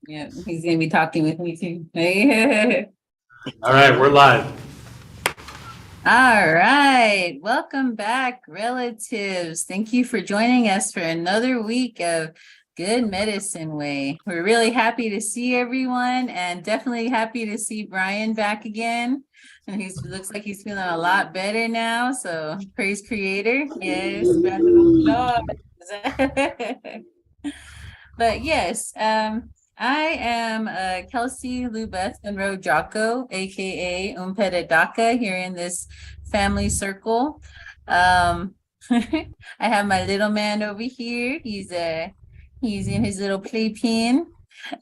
Yeah, he's gonna be talking with me too. Hey. All right, we're live. All right. Welcome back, relatives. Thank you for joining us for another week of Good Medicine Way. We're really happy to see everyone and definitely happy to see Brian back again. And he looks like he's feeling a lot better now. So praise Creator. Yes, round of applause. But yes, I am Kelsey Lubeth Monroe Jocko, aka Umpedadaka, here in this family circle. I have my little man over here. He's in his little playpen.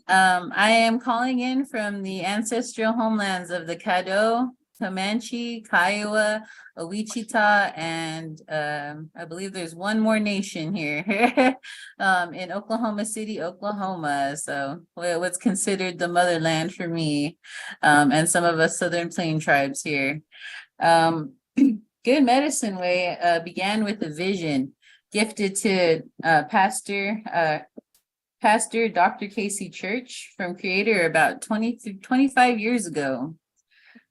I am calling in from the ancestral homelands of the Caddo, Comanche, Kiowa, Wichita, and I believe there's one more nation here in Oklahoma City, Oklahoma. So what's considered the motherland for me, and some of us Southern Plain tribes here. Good Medicine Way began with a vision gifted to Pastor Dr. Casey Church from Creator about 20 to 25 years ago.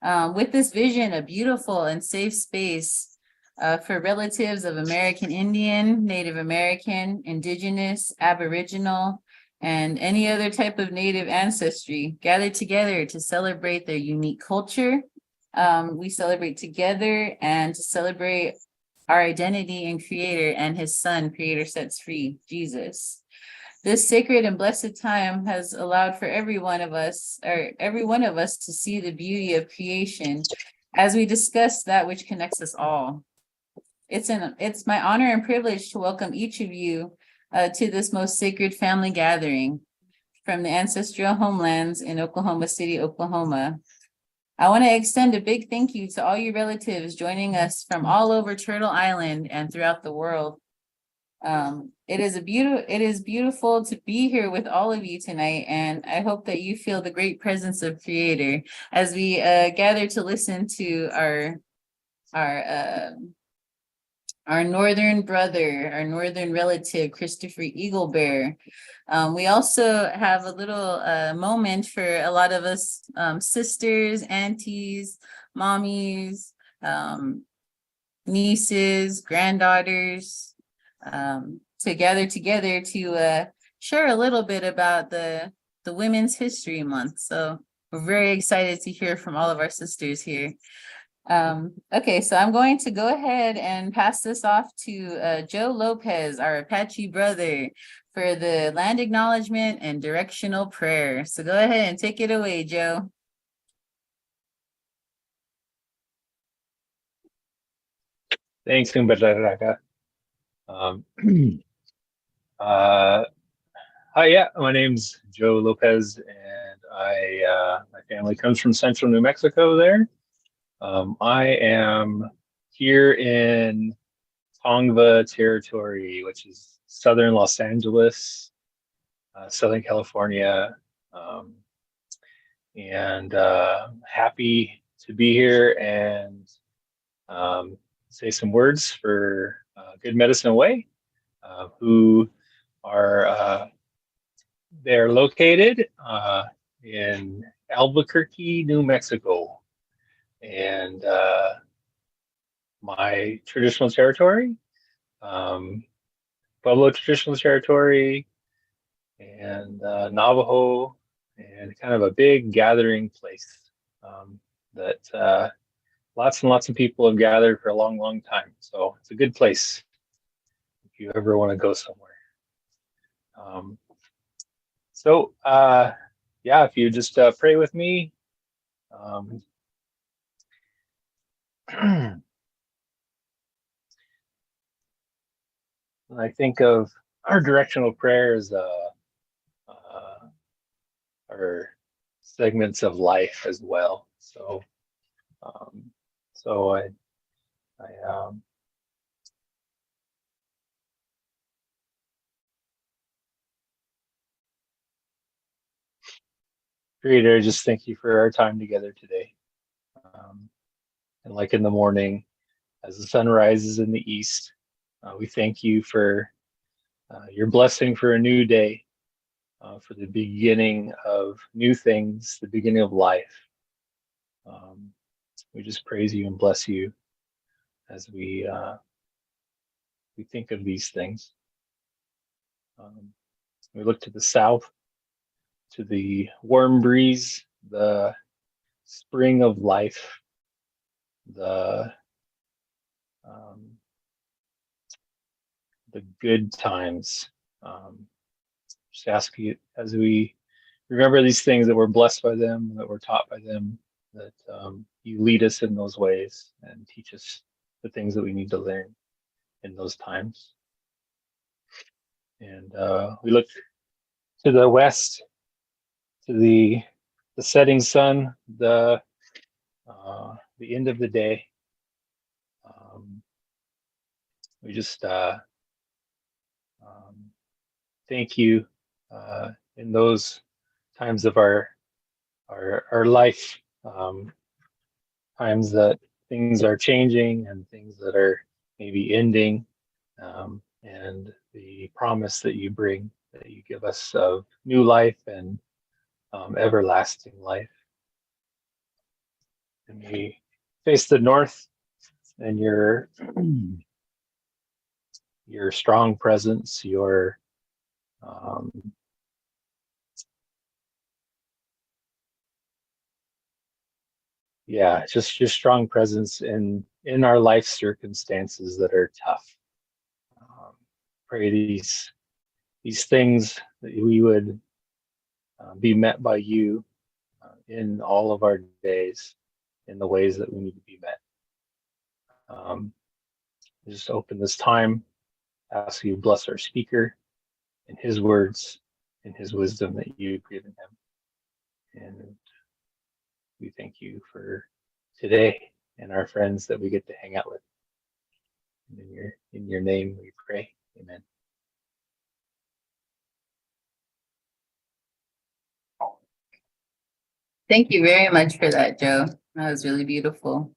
With this vision, a beautiful and safe space for relatives of American Indian, Native American, Indigenous, Aboriginal, and any other type of Native ancestry gathered together to celebrate their unique culture. We celebrate together and to celebrate our identity in Creator and His Son, Creator sets free, Jesus. This sacred and blessed time has allowed for every one of us to see the beauty of creation as we discuss that which connects us all. It's my honor and privilege to welcome each of you to this most sacred family gathering from the ancestral homelands in Oklahoma City, Oklahoma. I want to extend a big thank you to all you relatives joining us from all over Turtle Island and throughout the world. It is beautiful to be here with all of you tonight, and I hope that you feel the great presence of Creator as we gather to listen to our uh, our northern brother, our northern relative, Christopher Eagle Bear. We also have a little moment for a lot of us sisters, aunties, mommies, nieces, granddaughters, to gather together to share a little bit about the Women's History Month. So we're very excited to hear from all of our sisters here. Okay, so I'm going to go ahead and pass this off to Joe Lopez, our Apache brother, for the land acknowledgement and directional prayer. So go ahead and take it away, Joe. Thanks, Umberto. Um, uh, Hi, yeah, my name's Joe Lopez, and my family comes from central New Mexico there. I am here in Tongva Territory, which is southern Los Angeles, Southern California, um, and happy to be here and say some words for Good Medicine Way, who are they're located in Albuquerque, New Mexico, and my traditional territory, um, Pueblo traditional territory, and Navajo, and kind of a big gathering place that lots and lots of people have gathered for a long, long time. So it's a good place if you ever want to go somewhere. Um, so, yeah, if you just pray with me. Um, I think of our directional prayers, uh, are segments of life as well. Um, so I Creator, I just thank you for our time together today. Um, and like in the morning, as the sun rises in the east, we thank you for your blessing for a new day. for the beginning of new things, the beginning of life. We just praise you and bless you as we think of these things. We look to the south, to the warm breeze, the spring of life, the the good times. Just ask you as we remember these things that we're blessed by them, that we're taught by them, that you lead us in those ways and teach us the things that we need to learn in those times. And we look to the west, to the setting sun, the end of the day. We just thank you in those times of our life, times that things are changing and things that are maybe ending, and the promise that you bring, that you give us of new life and everlasting life. And we face the north and your strong presence, your just your strong presence in our life circumstances that are tough. Pray these things that we would be met by you in all of our days in the ways that we need to be met. Just open this time, ask you to bless our speaker and his words and his wisdom that you've given him. And we thank you for today and our friends that we get to hang out with. And in your name we pray. Amen. Thank you very much for that, Joe. That was really beautiful.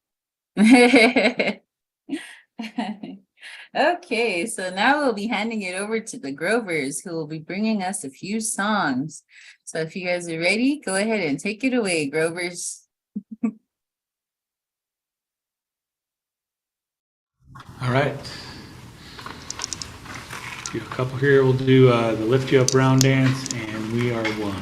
Okay, so now we'll be handing it over to the Grovers, who will be bringing us a few songs. So if you guys are ready, go ahead and take it away, Grovers. All right. Do a couple here. We'll do the Lift You Up Round Dance and We Are One.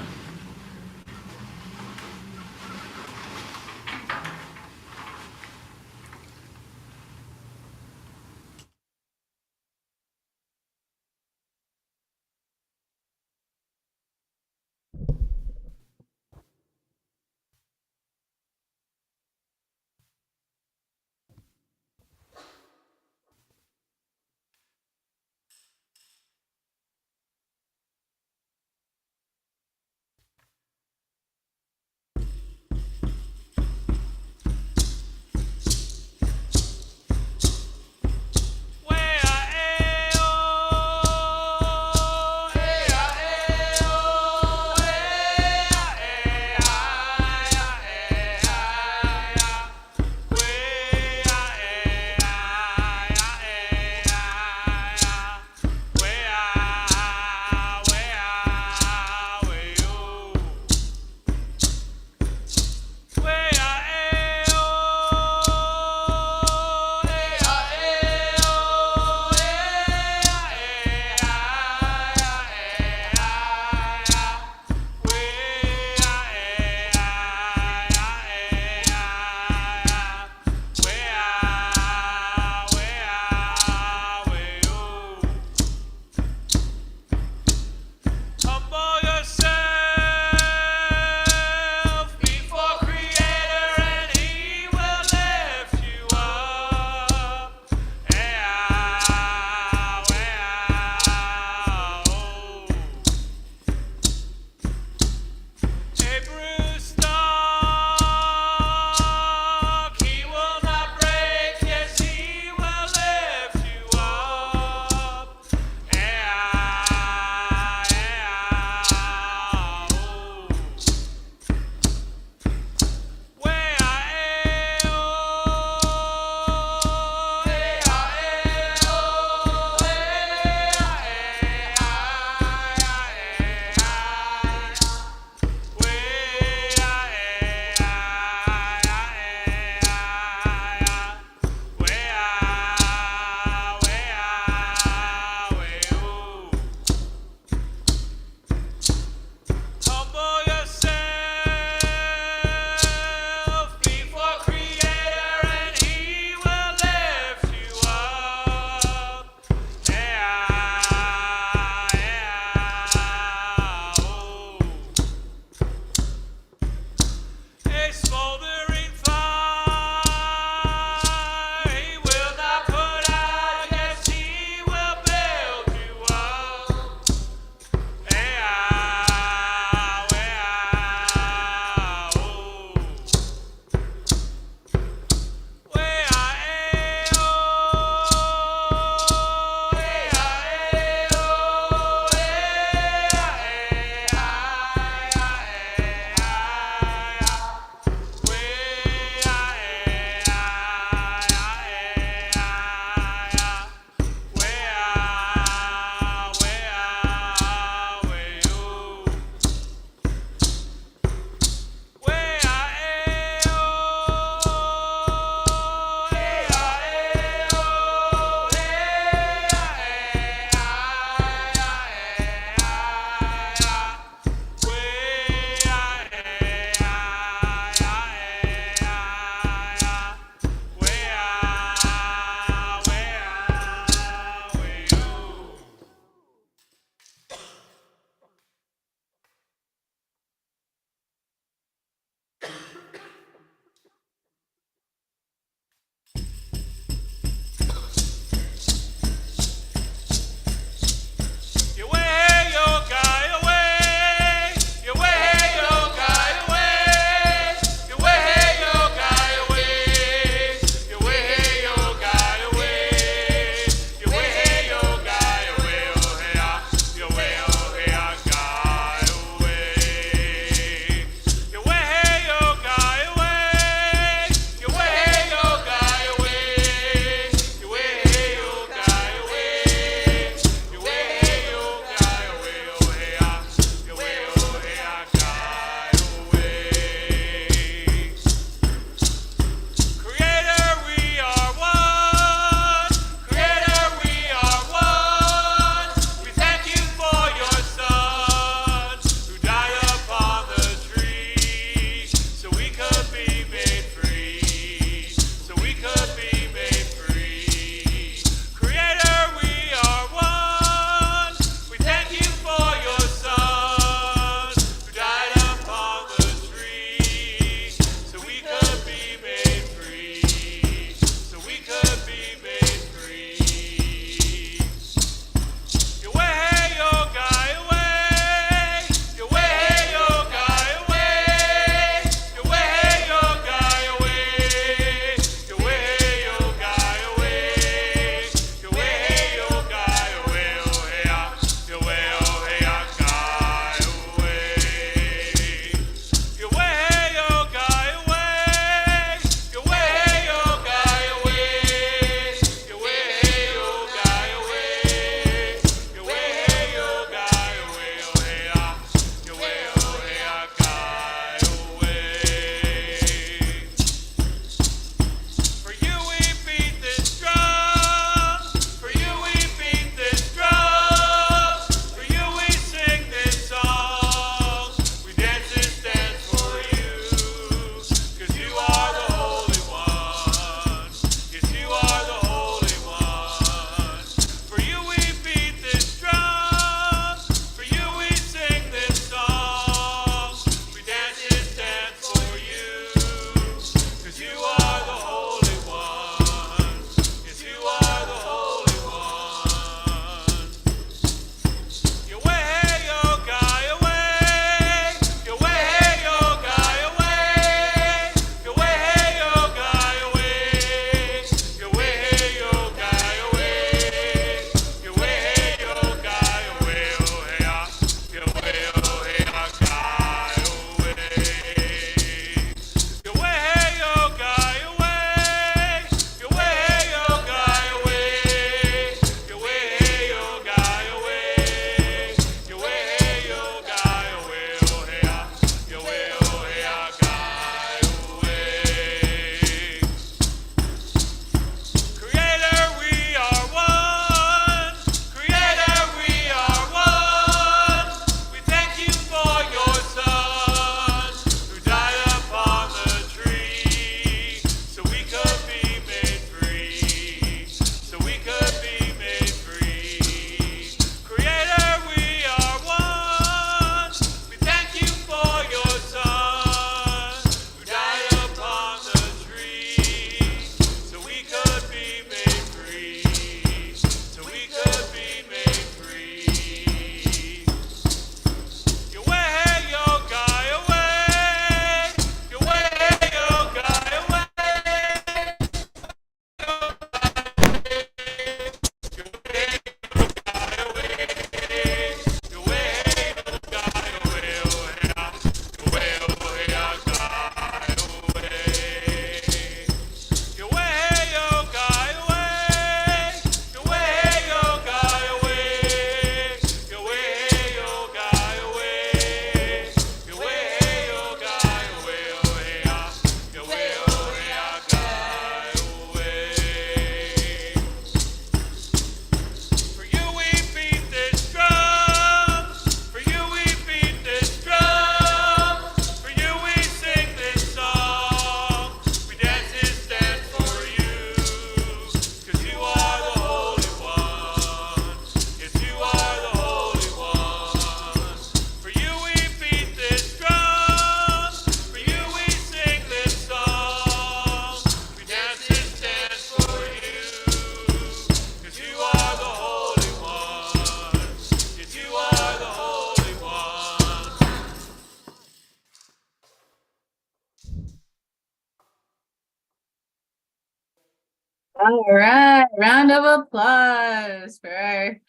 All right, round of applause for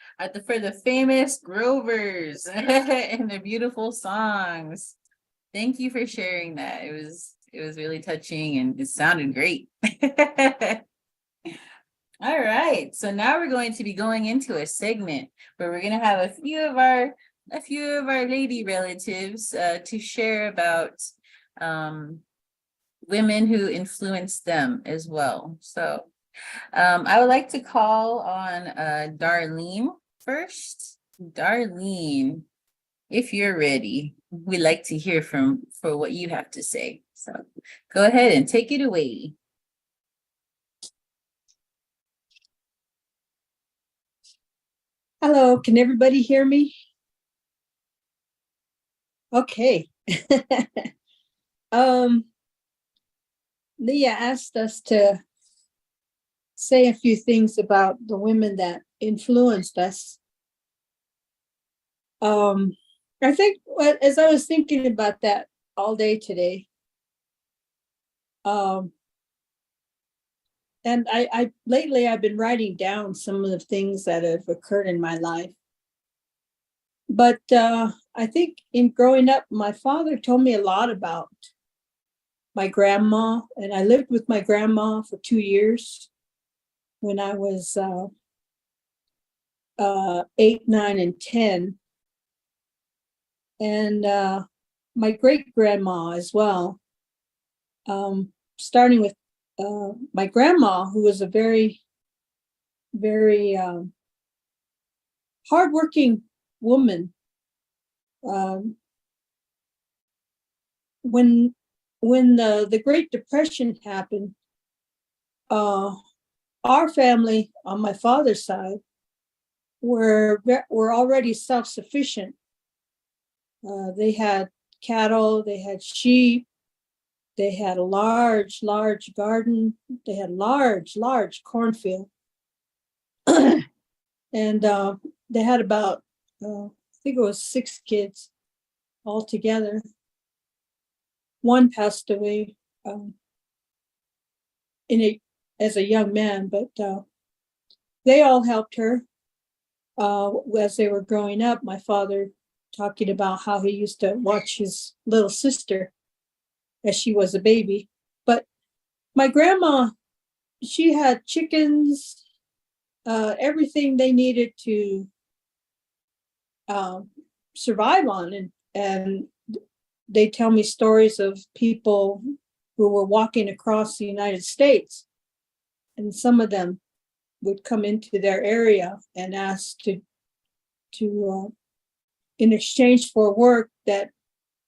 for the famous Grovers and their beautiful songs. Thank you for sharing that. It was really touching and it sounded great. All right, so now we're going to be going into a segment where we're going to have a few of our lady relatives to share about women who influenced them as well. So I would like to call on Darlene first. Darlene, if you're ready, we'd like to hear for what you have to say. So go ahead and take it away. Hello, can everybody hear me? Okay. Leah asked us to say a few things about the women that influenced us. I think as I was thinking about that all day today, and I lately I've been writing down some of the things that have occurred in my life. But I think in growing up, my father told me a lot about my grandma, and I lived with my grandma for 2 years when I was 8, 9, and 10. And my great grandma as well, starting with my grandma, who was a very, very hardworking woman. When the Great Depression happened, our family on my father's side were already self-sufficient. They had cattle, they had sheep, they had a large garden, they had large cornfield. And they had about, I think it was 6 kids altogether. One passed away as a young man, but they all helped her as they were growing up. My father talking about how he used to watch his little sister as she was a baby. But my grandma, she had chickens, everything they needed to survive on. And they tell me stories of people who were walking across the United States, and some of them would come into their area and ask to in exchange for work, that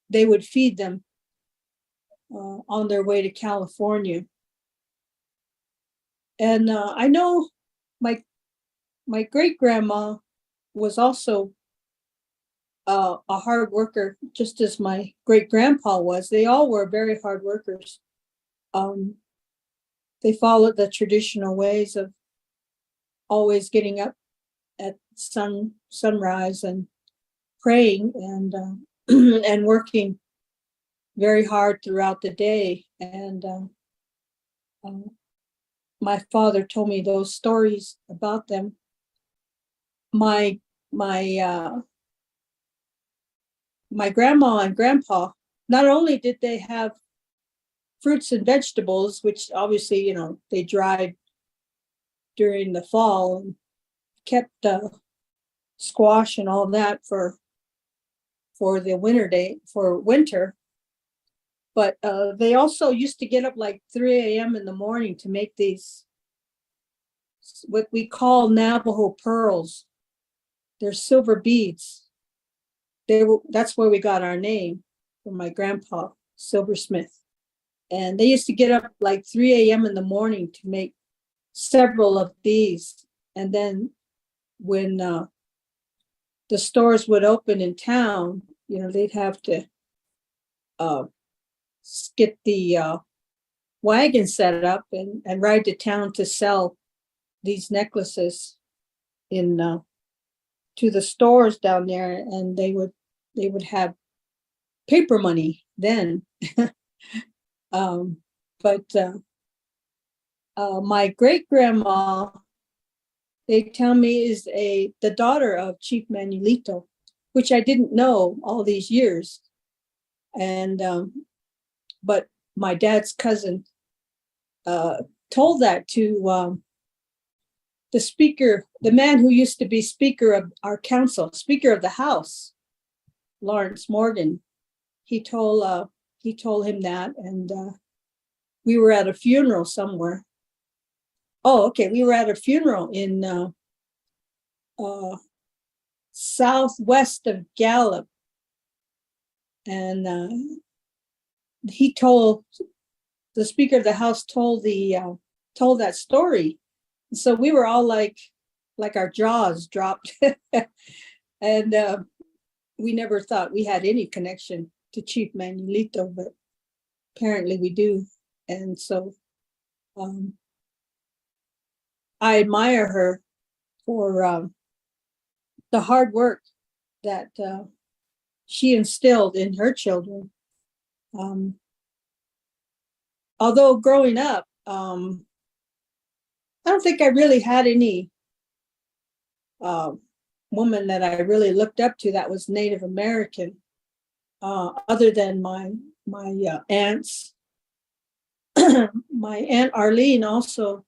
they would feed them on their way to California. And I know my great grandma was also a hard worker, just as my great grandpa was. They all were very hard workers. They followed the traditional ways of always getting up at sunrise and praying and and working very hard throughout the day. And my father told me those stories about them. My grandma and grandpa, not only did they have fruits and vegetables, which obviously, they dried during the fall, and kept squash and all that for the winter. But they also used to get up like 3 a.m. in the morning to make these, what we call Navajo pearls. They're silver beads. That's where we got our name, from my grandpa, silversmith. And they used to get up like 3 a.m. in the morning to make several of these. And then when the stores would open in town, they'd have to get the wagon set up and ride to town to sell these necklaces to the stores down there, and they would have paper money then. But my great grandma, they tell me, is the daughter of Chief Manuelito, which I didn't know all these years. And but my dad's cousin told that to the speaker, the man who used to be Speaker of our council, Speaker of the House, Lawrence Morgan. He told him that, and we were at a funeral somewhere. Oh, okay. We were at a funeral in southwest of Gallup, and he told the Speaker of the House told that story. So we were all like our jaws dropped, and we never thought we had any connection to Chief Manuelito, but apparently we do. And so I admire her for the hard work that she instilled in her children. Although growing up, I don't think I really had any woman that I really looked up to that was Native American, other than my aunts. My Aunt Arlene also,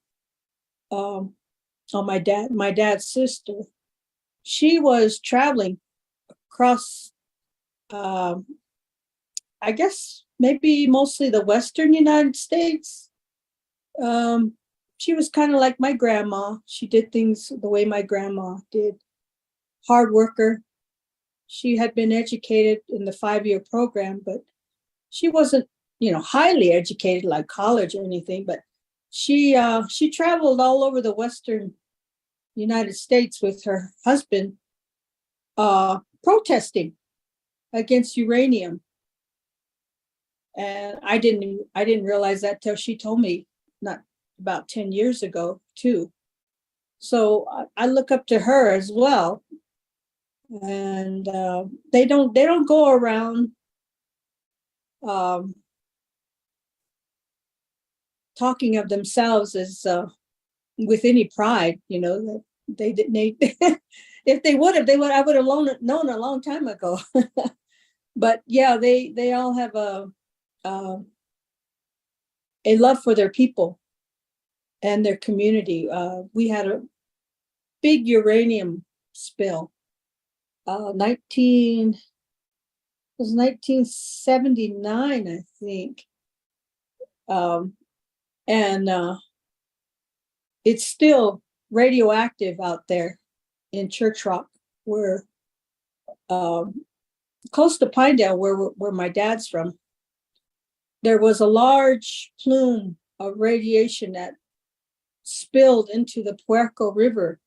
my dad's sister, she was traveling across, I guess maybe mostly the Western United States. She was kind of like my grandma. She did things the way my grandma did. Hard worker. She had been educated in the 5-year program, but she wasn't, highly educated like college or anything. But she traveled all over the Western United States with her husband, protesting against uranium. And I didn't realize that till she told me, not about 10 years ago too. So I look up to her as well. And they don't go around talking of themselves as with any pride, that they if they would have, I would have known a long time ago. But yeah, they all have a love for their people and their community. We had a big uranium spill. 1979, I think. And it's still radioactive out there in Church Rock, where close to Pinedale, where my dad's from. There was a large plume of radiation that spilled into the Puerco River,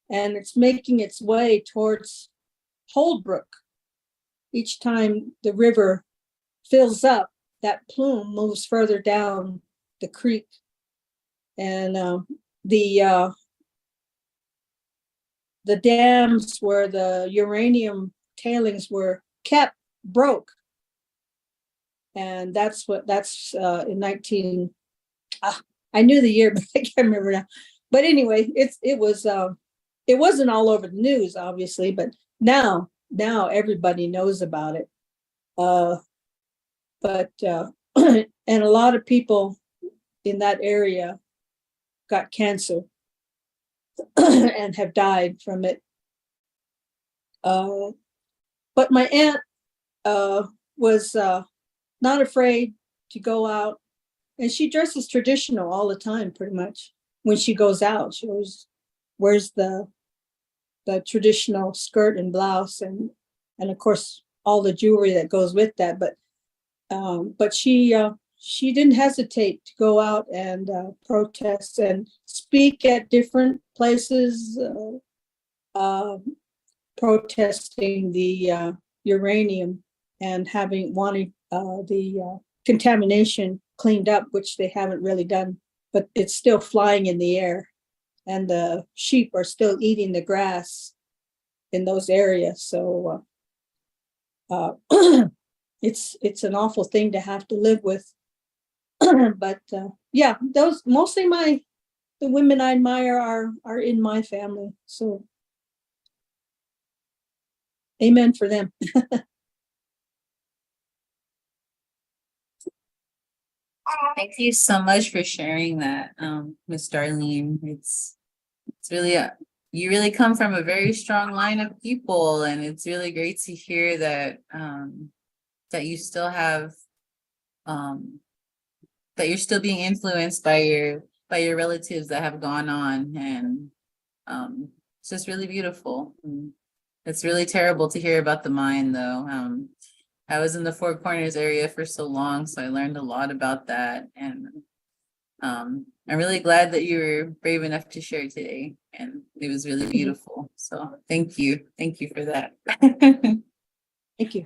and it's making its way towards Holdbrook. Each time the river fills up, that plume moves further down the creek, and the dams where the uranium tailings were kept broke, and that's in 19. I knew the year, but I can't remember now. But anyway, it wasn't all over the news, obviously, but now everybody knows about it. But and a lot of people in that area got cancer and have died from it. But my aunt was not afraid to go out, and she dresses traditional all the time, pretty much. When she goes out, she always wears the traditional skirt and blouse, and of course all the jewelry that goes with that. But she didn't hesitate to go out and protest and speak at different places, protesting the uranium and wanting the contamination cleaned up, which they haven't really done, but it's still flying in the air, and the sheep are still eating the grass in those areas. So it's an awful thing to have to live with. But yeah, those mostly the women I admire are in my family. So amen for them. Thank you so much for sharing that, Miss Darlene. It's really you really come from a very strong line of people, and it's really great to hear that that you still have that you're still being influenced by your relatives that have gone on, and it's just really beautiful. It's really terrible to hear about the mine, though. I was in the Four Corners area for so long, so I learned a lot about that, and I'm really glad that you were brave enough to share today, and it was really beautiful. So thank you for that. Thank you.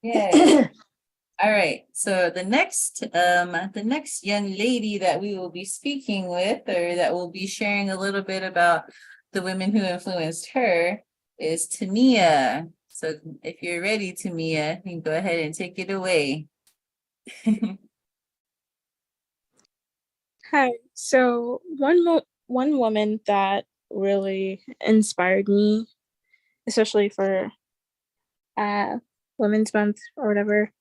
Yeah. All right. So the next young lady that we will be speaking with, or that will be sharing a little bit about the women who influenced her, is Tamia. So if you're ready, Tamia, you can go ahead and take it away. Hi. So one woman that really inspired me, especially for Women's Month or whatever,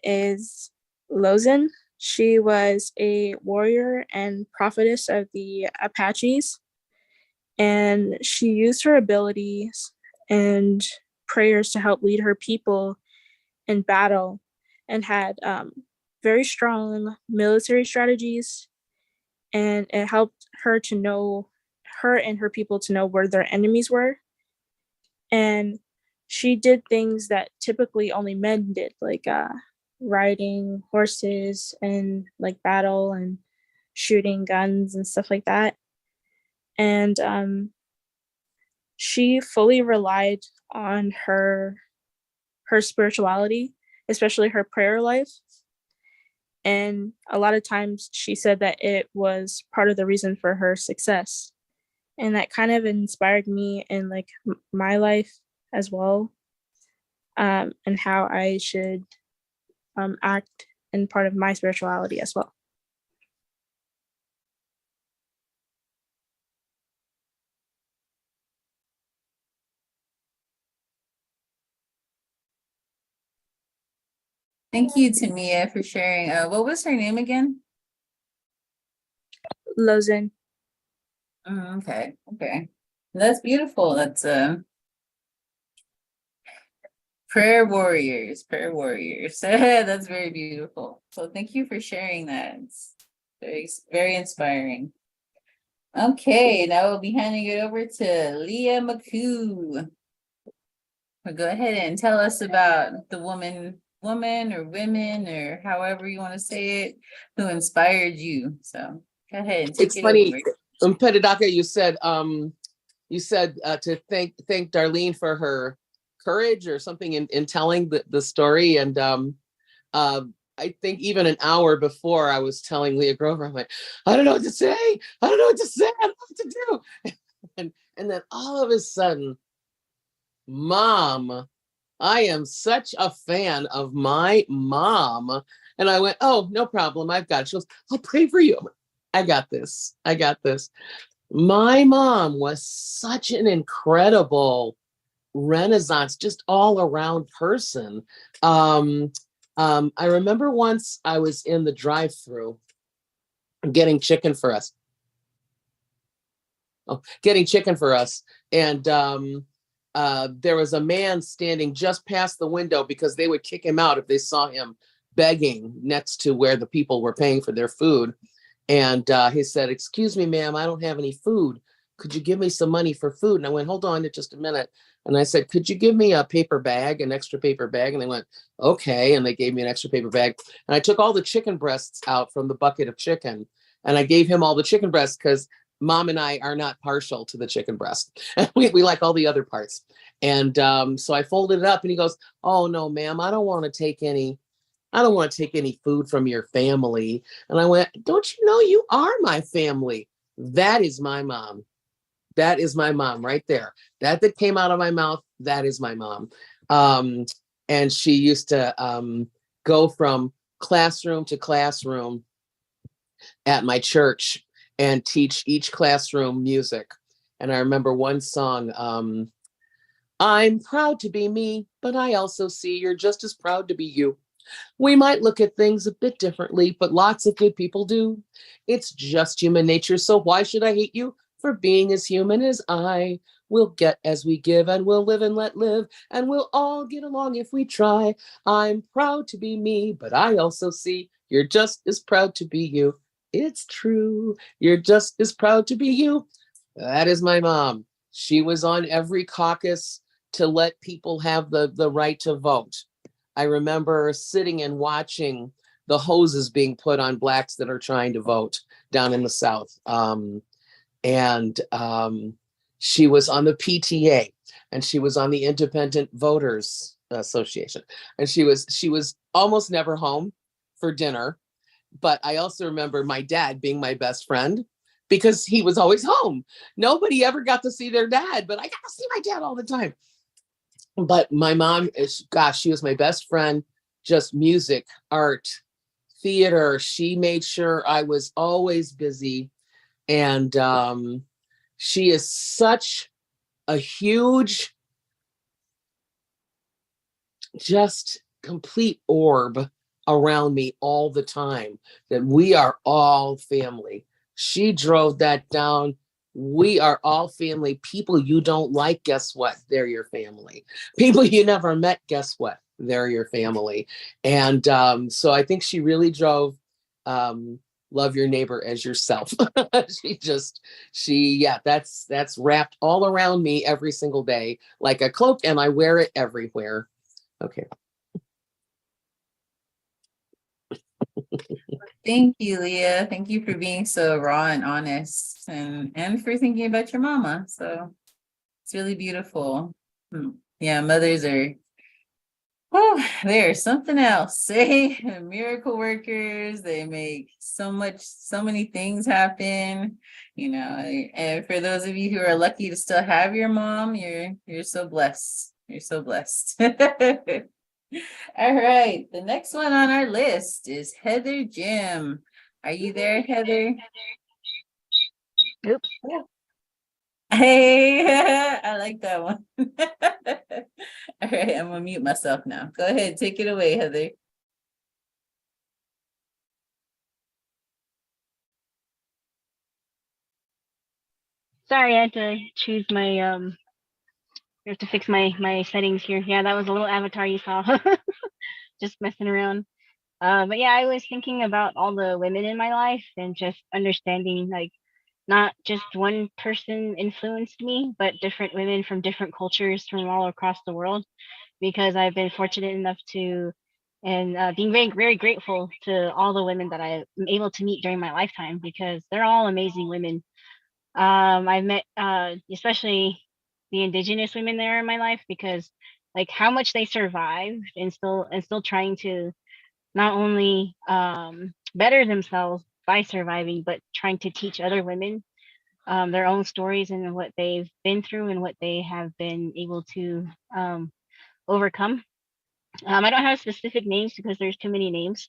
is Lozen. She was a warrior and prophetess of the Apaches, and she used her abilities and prayers to help lead her people in battle, and had very strong military strategies, and it helped her to know her and her people to know where their enemies were. And she did things that typically only men did, like riding horses and like battle and shooting guns and stuff like that. And she fully relied on her spirituality, especially her prayer life. And a lot of times she said that it was part of the reason for her success. And that kind of inspired me in like my life as well, and how I should act in part of my spirituality as well. Thank you, Tamia, for sharing. What was her name again? Lozen. Okay. That's beautiful. That's prayer warriors. That's very beautiful. So thank you for sharing that. It's very inspiring. Okay, now we'll be handing it over to Leah McCoo. Go ahead and tell us about the woman or women, or however you want to say it, who inspired you. So go ahead and take It's it funny, over. Petidaka, you said to thank Darlene for her courage or something in telling the story. And I think even an hour before, I was telling Leah Grover, I'm like, I don't know what to say. I don't know what to say. I don't know what to do. And then all of a sudden, Mom, I am such a fan of my mom. And I went, oh, no problem. I've got it. She goes, I'll pray for you. I got this. My mom was such an incredible Renaissance, just all around person. I remember once I was in the drive-through getting chicken for us. And there was a man standing just past the window because they would kick him out if they saw him begging next to where the people were paying for their food. And he said, excuse me, ma'am, I don't have any food. Could you give me some money for food? And I went, hold on just a minute. And I said, could you give me a paper bag, an extra paper bag? And they went, okay. And they gave me an extra paper bag. And I took all the chicken breasts out from the bucket of chicken. And I gave him all the chicken breasts because Mom and I are not partial to the chicken breast. we like all the other parts. And so I folded it up and he goes, oh, no, ma'am, I don't want to take any food from your family. And I went, don't you know you are my family? That is my mom. That is my mom right there. That came out of my mouth. That is my mom. And she used to go from classroom to classroom at my church and teach each classroom music. And I remember one song, I'm proud to be me, but I also see you're just as proud to be you. We might look at things a bit differently, but lots of good people do. It's just human nature, so why should I hate you for being as human as I? We'll get as we give, and we'll live and let live, and we'll all get along if we try. I'm proud to be me, but I also see you're just as proud to be you. It's true. You're just as proud to be you. That is my mom. She was on every caucus to let people have the right to vote. I remember sitting and watching the hoses being put on blacks that are trying to vote down in the South. And she was on the PTA, and she was on the Independent Voters Association. And she was almost never home for dinner. But I also remember my dad being my best friend because he was always home. Nobody ever got to see their dad, but I got to see my dad all the time. But my mom is, gosh, she was my best friend. Just music, art, theater. She made sure I was always busy. And she is such a huge, just complete orb around me all the time, that we are all family. She drove that down. We are all family. People you don't like, guess what? They're your family. People you never met, guess what? They're your family. And so I think she really drove love your neighbor as yourself. Yeah, that's wrapped all around me every single day like a cloak, and I wear it everywhere. Okay. Thank you, Leah. Thank you for being so raw and honest, and for thinking about your mama. So it's really beautiful. Yeah, mothers are, oh, they're something else. They miracle workers. They make so many things happen. You know, and for those of you who are lucky to still have your mom, you're so blessed. You're so blessed. All right, the next one on our list is Heather Jim. Are you there, Heather? Oops. Hey, I like that one. All right, I'm gonna mute myself now. Go ahead, take it away, Heather. Sorry, I had to choose my I have to fix my settings here. Yeah, that was a little avatar you saw. Just messing around. But yeah, I was thinking about all the women in my life and just understanding, like, not just one person influenced me, but different women from different cultures from all across the world, because I've been fortunate enough to, and being very, very grateful to all the women that I'm able to meet during my lifetime, because they're all amazing women. I've met especially the indigenous women there in my life, because like how much they survived and still trying to not only better themselves by surviving, but trying to teach other women their own stories and what they've been through and what they have been able to overcome. I don't have specific names because there's too many names.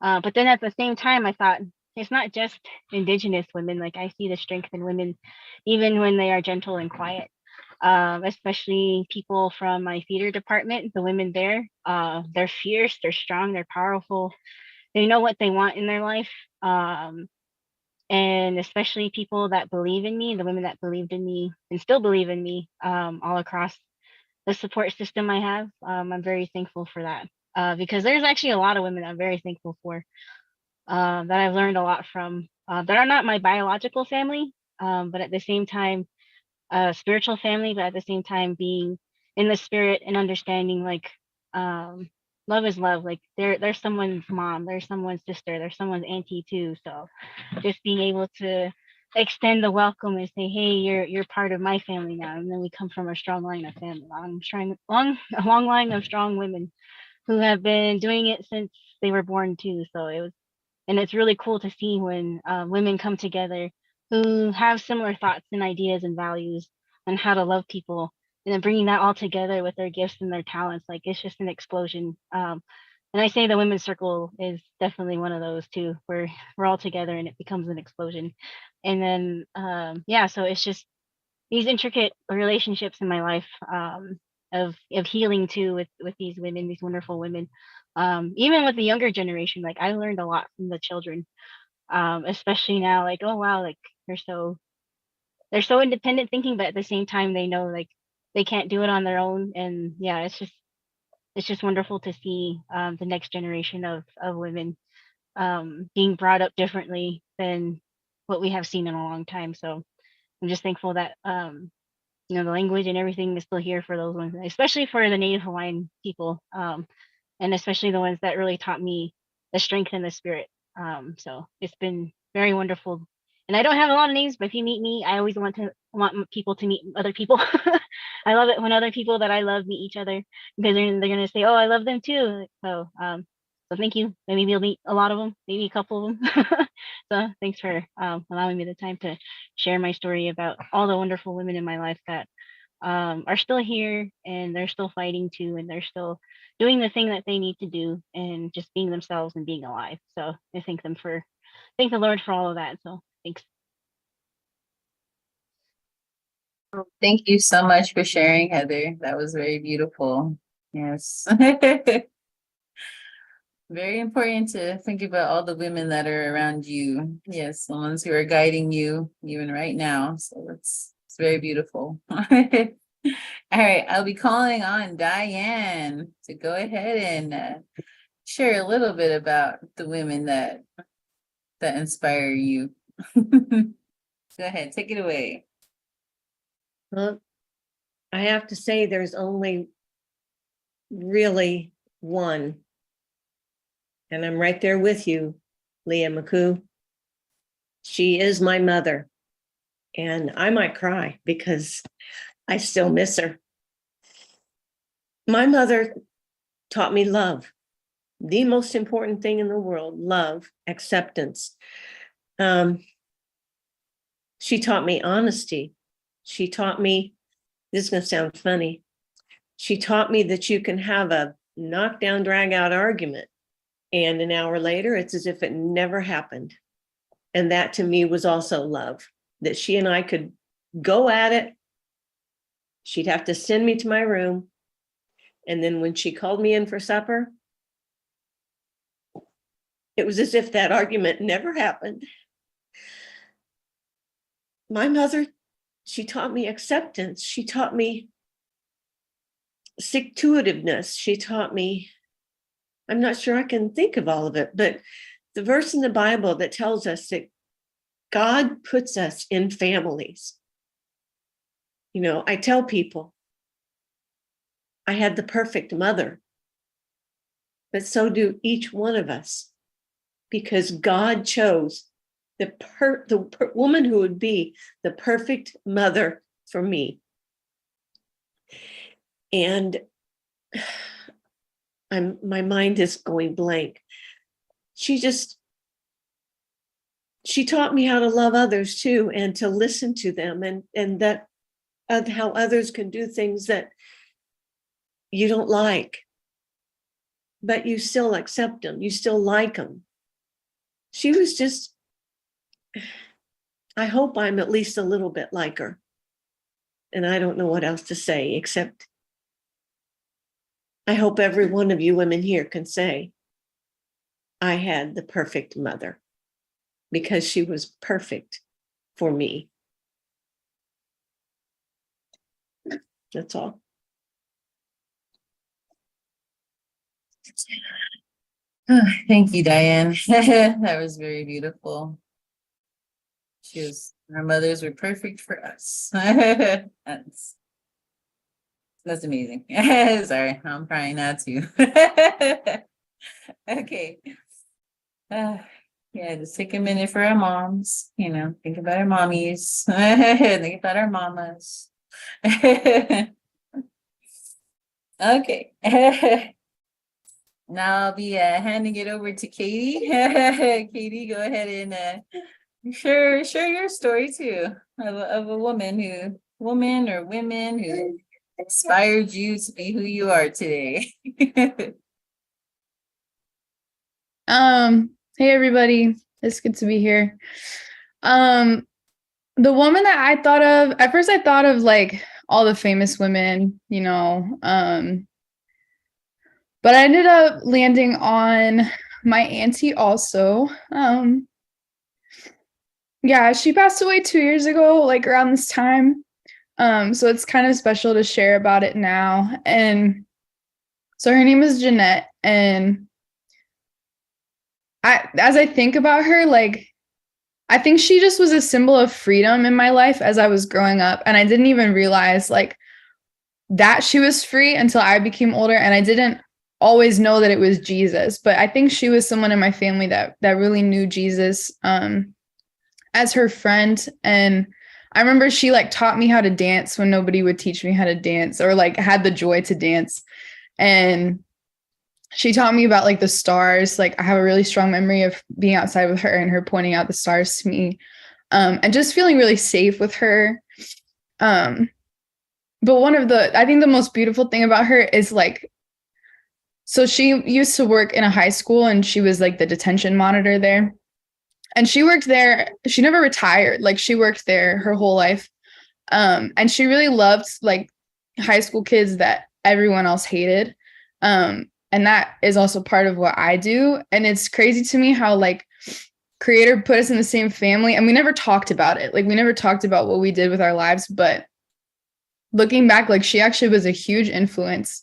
But then at the same time, I thought it's not just indigenous women. Like, I see the strength in women, even when they are gentle and quiet. Especially people from my theater department, the women there, they're fierce, they're strong, they're powerful. They know what they want in their life. And especially people that believe in me, the women that believed in me and still believe in me, all across the support system I have. I'm very thankful for that, because there's actually a lot of women I'm very thankful for, that I've learned a lot from, that are not my biological family, but at the same time, spiritual family, but at the same time being in the spirit and understanding, like, love is love. Like, there's someone's mom, there's someone's sister, there's someone's auntie too. So just being able to extend the welcome and say, hey, you're part of my family now. And then we come from a strong line of family, a long line of strong women who have been doing it since they were born too. So it's really cool to see when women come together who have similar thoughts and ideas and values on how to love people, and then bringing that all together with their gifts and their talents. Like, it's just an explosion. And I say the women's circle is definitely one of those too, where we're all together and it becomes an explosion. And then yeah, so it's just these intricate relationships in my life, of healing too with these women, these wonderful women. Even with the younger generation, like I learned a lot from the children, especially now, like, oh wow, like they're so they're so independent thinking, but at the same time they know like they can't do it on their own. And yeah, it's just wonderful to see the next generation of women being brought up differently than what we have seen in a long time. So I'm just thankful that you know, the language and everything is still here for those ones, especially for the Native Hawaiian people, and especially the ones that really taught me the strength in the spirit. So it's been very wonderful. And I don't have a lot of names, but if you meet me, I always want people to meet other people. I love it when other people that I love meet each other, because they're gonna say, "Oh, I love them too." So so thank you. Maybe you'll meet a lot of them, maybe a couple of them. So thanks for allowing me the time to share my story about all the wonderful women in my life that are still here, and they're still fighting too, and they're still doing the thing that they need to do, and just being themselves and being alive. So I thank the Lord for all of that. So thanks. Thank you so much for sharing, Heather. That was very beautiful. Yes. Very important to think about all the women that are around you. Yes, the ones who are guiding you even right now. So it's very beautiful. All right, I'll be calling on Diane to go ahead and share a little bit about the women that inspire you. Go ahead, take it away. Well, I have to say there's only really one. And I'm right there with you, Leah McCoo. She is my mother. And I might cry because I still miss her. My mother taught me love, the most important thing in the world, love, acceptance. She taught me honesty. She taught me, this is going to sound funny, she taught me that you can have a knockdown, drag out argument, and an hour later, it's as if it never happened. And that to me was also love, that she and I could go at it. She'd have to send me to my room. And then when she called me in for supper, it was as if that argument never happened. My mother, she taught me acceptance. She taught me stick-to-itiveness. She taught me, I'm not sure I can think of all of it, but the verse in the Bible that tells us that God puts us in families. You know, I tell people I had the perfect mother, but so do each one of us, because God chose the woman who would be the perfect mother for me. And my mind is going blank. She taught me how to love others too, and to listen to them, and that how others can do things that you don't like, but you still accept them, you still like them. She was just, I hope I'm at least a little bit like her. And I don't know what else to say, except I hope every one of you women here can say, I had the perfect mother, because she was perfect for me. That's all. Thank you, Diane. That was very beautiful. Our mothers were perfect for us. That's amazing. Sorry, I'm crying now too. Okay. Yeah, just take a minute for our moms, you know, think about our mommies, think about our mamas. Okay. Now I'll be handing it over to Katie. Katie, go ahead and share your story too of a woman or women who inspired you to be who you are today. Hey everybody. It's good to be here. The woman that I thought of, at first I thought of like all the famous women, but I ended up landing on my auntie also. Yeah, she passed away 2 years ago, like around this time. So it's kind of special to share about it now. And so her name is Jeanette, and as I think about her, like, I think she just was a symbol of freedom in my life as I was growing up. And I didn't even realize like that she was free until I became older. And I didn't always know that it was Jesus, but I think she was someone in my family that really knew Jesus as her friend. And I remember she like taught me how to dance when nobody would teach me how to dance, or like had the joy to dance. And she taught me about like the stars. Like I have a really strong memory of being outside with her and her pointing out the stars to me, and just feeling really safe with her. But I think the most beautiful thing about her is like, so she used to work in a high school and she was like the detention monitor there. And she worked there. She never retired. Like she worked there her whole life. And she really loved like high school kids that everyone else hated. And that is also part of what I do. And it's crazy to me how like Creator put us in the same family, and we never talked about it. Like we never talked about what we did with our lives, but looking back, like she actually was a huge influence.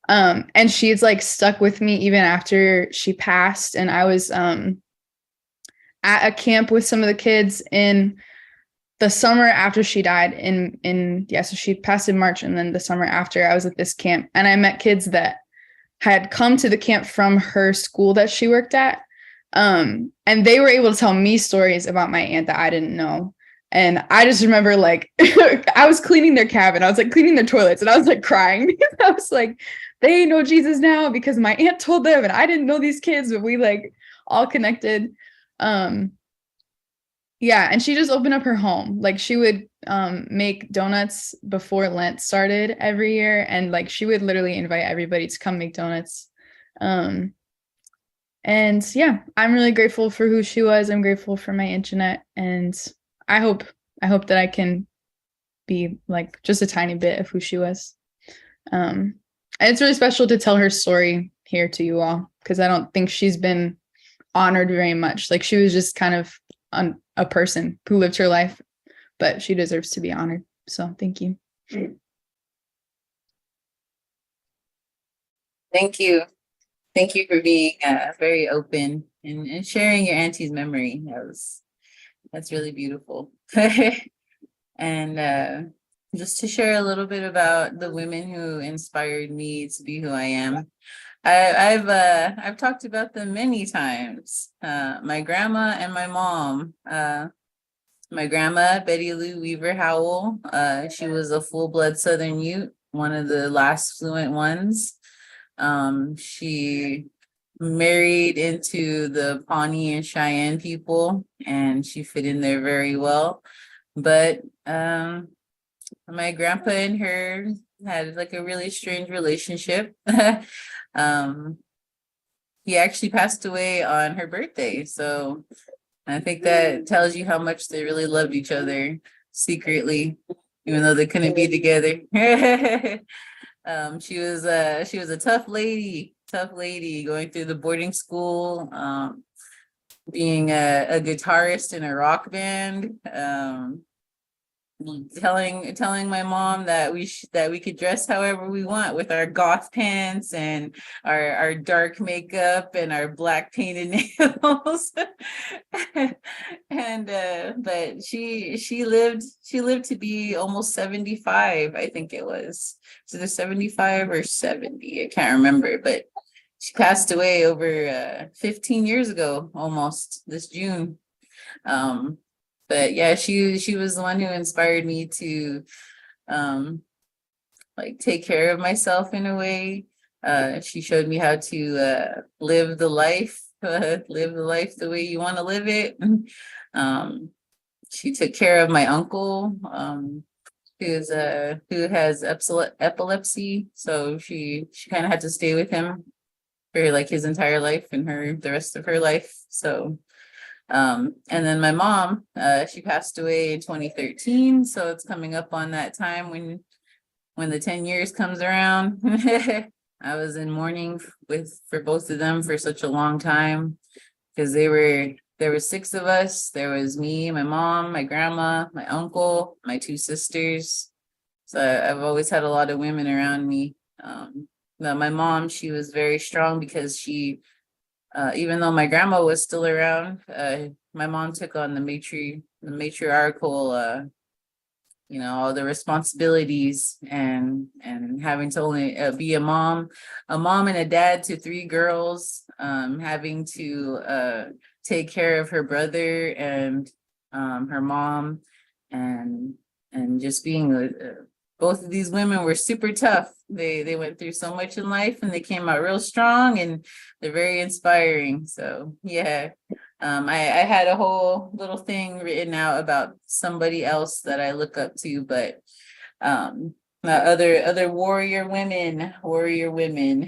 And she's like stuck with me even after she passed. And I was at a camp with some of the kids in the summer after she died so she passed in March, and then the summer after I was at this camp, and I met kids that had come to the camp from her school that she worked at. And they were able to tell me stories about my aunt that I didn't know. And I just remember like, I was cleaning their cabin. I was like cleaning their toilets, and I was like crying because I was like, they know Jesus now because my aunt told them, and I didn't know these kids, but we like all connected. Yeah, and she just opened up her home. Like she would make donuts before Lent started every year, and like she would literally invite everybody to come make donuts. And yeah, I'm really grateful for who she was. I'm grateful for my Aunt Jeanette, and I hope that I can be like just a tiny bit of who she was. And it's really special to tell her story here to you all, because I don't think she's been honored very much. Like she was just kind of a person who lived her life, but she deserves to be honored. So thank you. Thank you. Thank you for being very open and sharing your auntie's memory. That's really beautiful. And just to share a little bit about the women who inspired me to be who I am. I've talked about them many times. My grandma and my mom. My grandma, Betty Lou Weaver Howell. She was a full-blood Southern Ute, one of the last fluent ones. She married into the Pawnee and Cheyenne people, and she fit in there very well. But my grandpa and her had like a really strange relationship. He actually passed away on her birthday, so I think that tells you how much they really loved each other secretly, even though they couldn't be together. She was a tough lady going through the boarding school, being a guitarist in a rock band, telling my mom that we could dress however we want with our goth pants and our dark makeup and our black painted nails. And but she lived to be almost 75, I think it was. So the 75 or 70, I can't remember, but she passed away over 15 years ago, almost this June. But yeah, she was the one who inspired me to like take care of myself in a way. She showed me how to live the life the way you want to live it. She took care of my uncle, who has epilepsy, so she kind of had to stay with him for like his entire life and the rest of her life. So, and then my mom, she passed away in 2013. So it's coming up on that time when the 10 years comes around. I was in mourning for both of them for such a long time, because there were 6 of us. There was me, my mom, my grandma, my uncle, my 2 sisters. So I've always had a lot of women around me. Now my mom, she was very strong because she, even though my grandma was still around, my mom took on the matriarchal, all the responsibilities, and having to only be a mom and a dad to 3 girls, having to take care of her brother and her mom, and just being both of these women were super tough. They went through so much in life, and they came out real strong, and they're very inspiring. So yeah. I had a whole little thing written out about somebody else that I look up to, but other warrior women,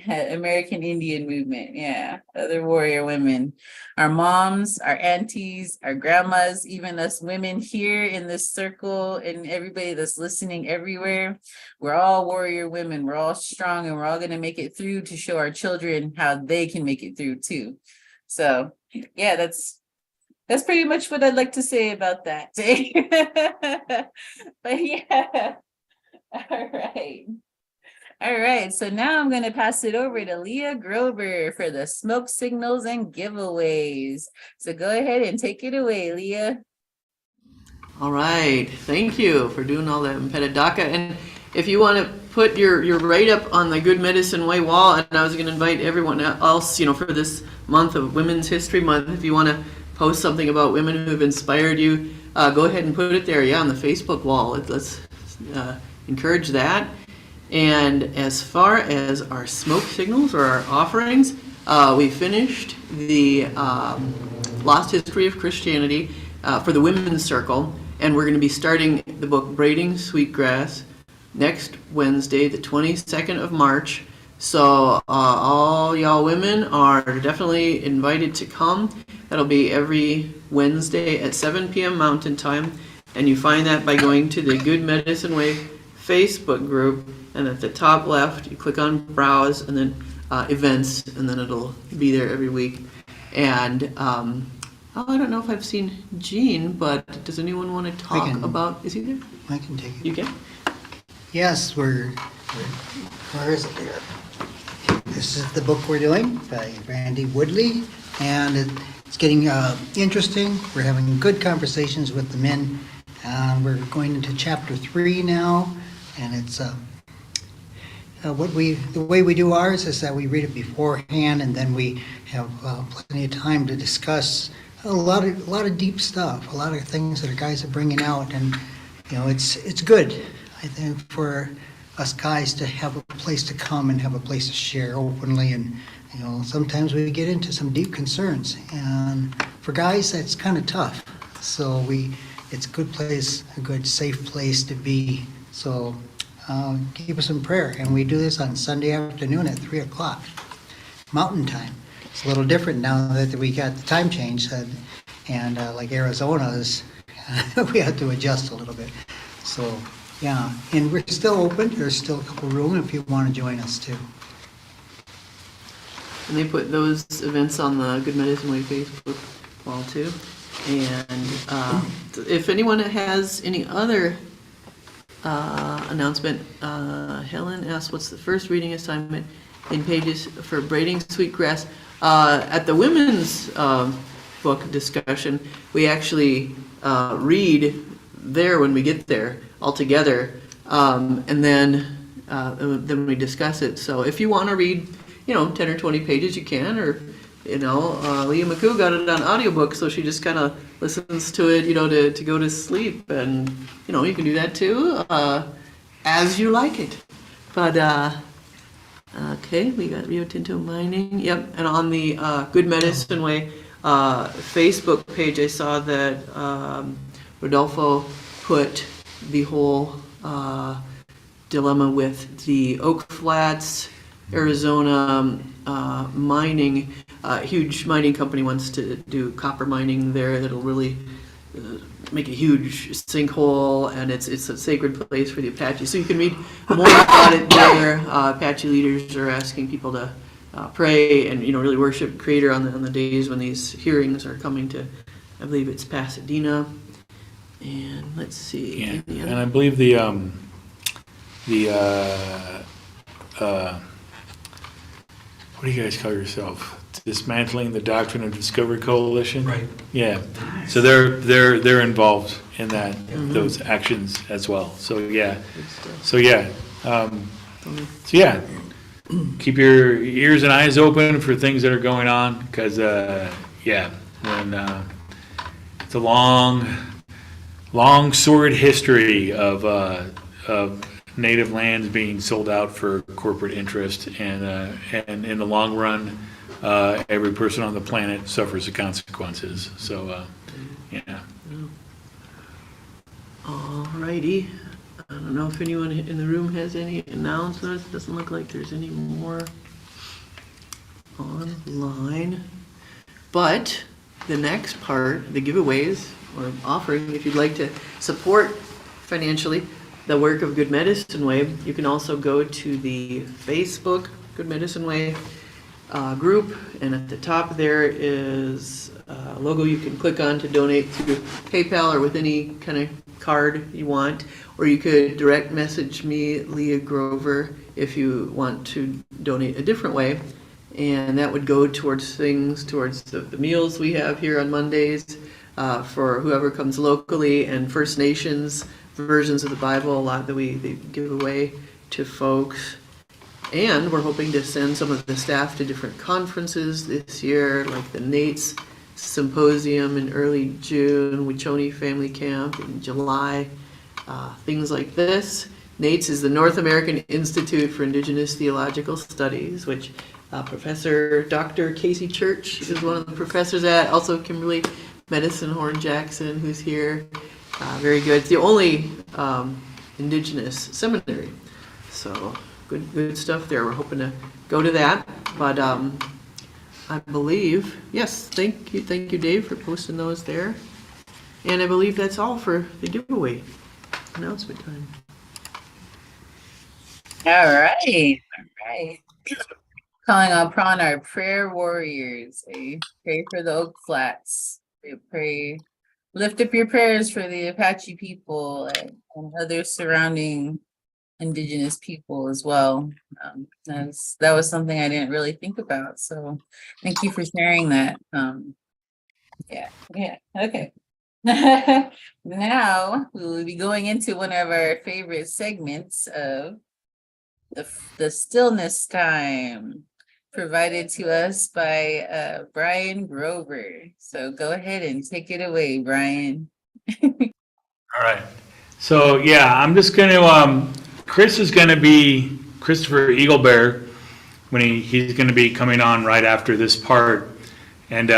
American Indian movement, yeah, other warrior women, our moms, our aunties, our grandmas, even us women here in this circle, and everybody that's listening everywhere, we're all warrior women. We're all strong, and we're all going to make it through to show our children how they can make it through too. So yeah, that's pretty much what I'd like to say about that. But yeah. All right. So now I'm going to pass it over to Leah Grover for the smoke signals and giveaways. So go ahead and take it away, Leah. All right. Thank you for doing all that, Mpedadaka. And if you want to put your write-up on the Good Medicine Way wall, and I was going to invite everyone else, for this month of Women's History Month, if you want to post something about women who have inspired you, go ahead and put it there, on the Facebook wall. Let's encourage that. And as far as our smoke signals or our offerings, we finished the Lost History of Christianity for the Women's Circle, and we're going to be starting the book Braiding Sweetgrass next Wednesday, the 22nd of March. So all y'all women are definitely invited to come. That'll be every Wednesday at 7 p.m. Mountain Time. And you find that by going to the Good Medicine Way Facebook group. And at the top left, you click on Browse and then Events, and then it'll be there every week. And I don't know if I've seen Gene, but does anyone want to talk about, is he there? I can take it. You can? Yes, where is it there? This is the book we're doing by Randy Woodley, and it's getting interesting. We're having good conversations with the men. We're going into chapter 3 now, and it's the way we do ours is that we read it beforehand, and then we have plenty of time to discuss a lot of deep stuff, a lot of things that our guys are bringing out, and it's good. I think for us guys to have a place to come and have a place to share openly, and sometimes we get into some deep concerns, and for guys that's kind of tough. So it's a good place, a good safe place to be. So keep us in prayer, and we do this on Sunday afternoon at 3:00 Mountain Time. It's a little different now that we got the time change, and like Arizona is, we have to adjust a little bit. So. Yeah, and we're still open. There's still a couple room if you want to join us too. And they put those events on the Good Medicine Way Facebook wall too. And if anyone has any other announcement, Helen asked what's the first reading assignment in pages for Braiding Sweetgrass. At the women's book discussion, we actually read there when we get there all together, and then we discuss it. So if you want to read 10 or 20 pages, you can, or Leah McCoo got it on audiobook, so she just kind of listens to it to go to sleep, and you can do that too, as you like it. But okay, we got Rio Tinto Mining, yep. And on the Good Medicine Way Facebook page, I saw that Rodolfo put the whole dilemma with the Oak Flats Arizona mining, huge mining company wants to do copper mining there that'll really make a huge sinkhole, and it's a sacred place for the Apache. So you can read more about it there. Apache leaders are asking people to pray and really worship Creator on the days when these hearings are coming to, I believe it's Pasadena. And let's see. Yeah, any other- and I believe the what do you guys call yourself? Dismantling the Doctrine of Discovery Coalition. Right. Yeah. So they're involved in that those actions as well. So yeah. Good stuff. So yeah. So yeah. Keep your ears and eyes open for things that are going on, because yeah, when it's a long sordid history of native lands being sold out for corporate interest, and in the long run, every person on the planet suffers the consequences. So, yeah. Alrighty. I don't know if anyone in the room has any announcements. Doesn't look like there's any more online. But the next part, the giveaways or offering, if you'd like to support financially the work of Good Medicine Way, you can also go to the Facebook Good Medicine Way group, and at the top there is a logo you can click on to donate through PayPal or with any kind of card you want, or you could direct message me, Leah Grover, if you want to donate a different way, and that would go towards things, towards the meals we have here on Mondays for whoever comes locally, and First Nations versions of the Bible, a lot that they give away to folks. And we're hoping to send some of the staff to different conferences this year, like the Nate's Symposium in early June, Wichoni Family Camp in July, things like this. Nate's is the North American Institute for Indigenous Theological Studies, which Professor Dr. Casey Church is one of the professors at, also Kimberly Medicine Horn Jackson, who's here. Very good. It's the only Indigenous seminary. So good stuff there. We're hoping to go to that. But I believe, yes, thank you, Dave, for posting those there. And I believe that's all for the giveaway announcement time. All right. Calling upon our prayer warriors. Pray for the Oak Flats. Lift up your prayers for the Apache people and other surrounding Indigenous people as well. That was something I didn't really think about. So thank you for sharing that. Yeah, okay. Now we will be going into one of our favorite segments of the stillness time, provided to us by Brian Grover. So go ahead and take it away, Brian. All right. So yeah, I'm just going to, Chris is going to be Christopher Eaglebear when he's going to be coming on right after this part. And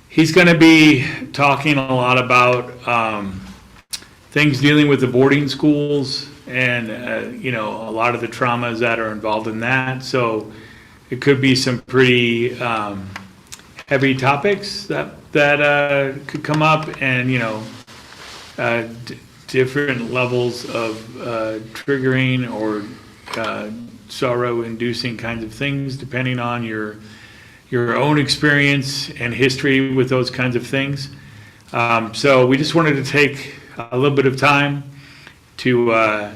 he's going to be talking a lot about things dealing with the boarding schools and, a lot of the traumas that are involved in that. So it could be some pretty heavy topics that could come up, and, different levels of triggering or sorrow-inducing kinds of things, depending on your own experience and history with those kinds of things. So we just wanted to take a little bit of time to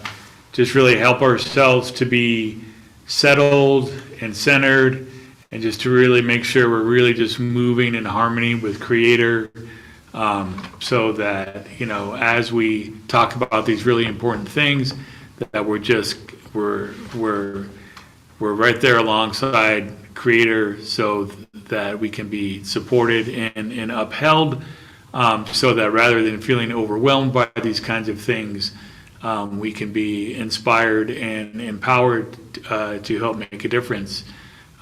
just really help ourselves to be settled and centered, and just to really make sure we're really just moving in harmony with Creator, so that, as we talk about these really important things, that we're right there alongside Creator, so that we can be supported and upheld, so that rather than feeling overwhelmed by these kinds of things, we can be inspired and empowered to help make a difference,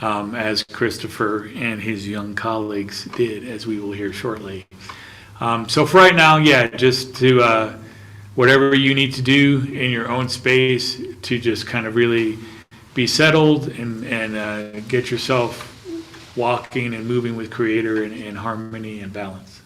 as Christopher and his young colleagues did, as we will hear shortly. So for right now, just to whatever you need to do in your own space to just kind of really be settled and get yourself walking and moving with Creator in harmony and balance.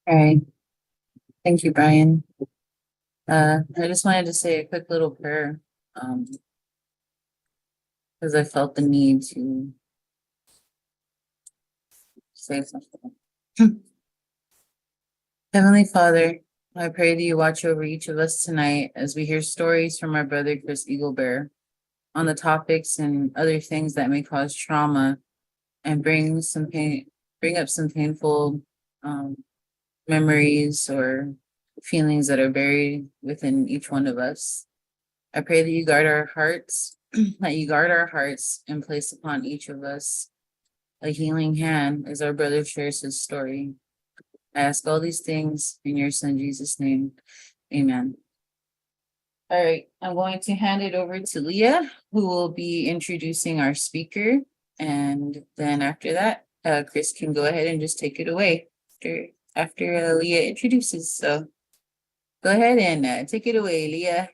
All right. Thank you, Brian. I just wanted to say a quick little prayer, because I felt the need to say something. Heavenly Father, I pray that you watch over each of us tonight as we hear stories from our brother Chris Eaglebear on the topics and other things that may cause trauma and bring up some painful memories or feelings that are buried within each one of us. I pray that you guard our hearts, and place upon each of us a healing hand as our brother shares his story. I ask all these things in your son Jesus' name. Amen. All right, I'm going to hand it over to Leah, who will be introducing our speaker. And then after that, Chris can go ahead and just take it away after Leah introduces. So go ahead and take it away, Leah.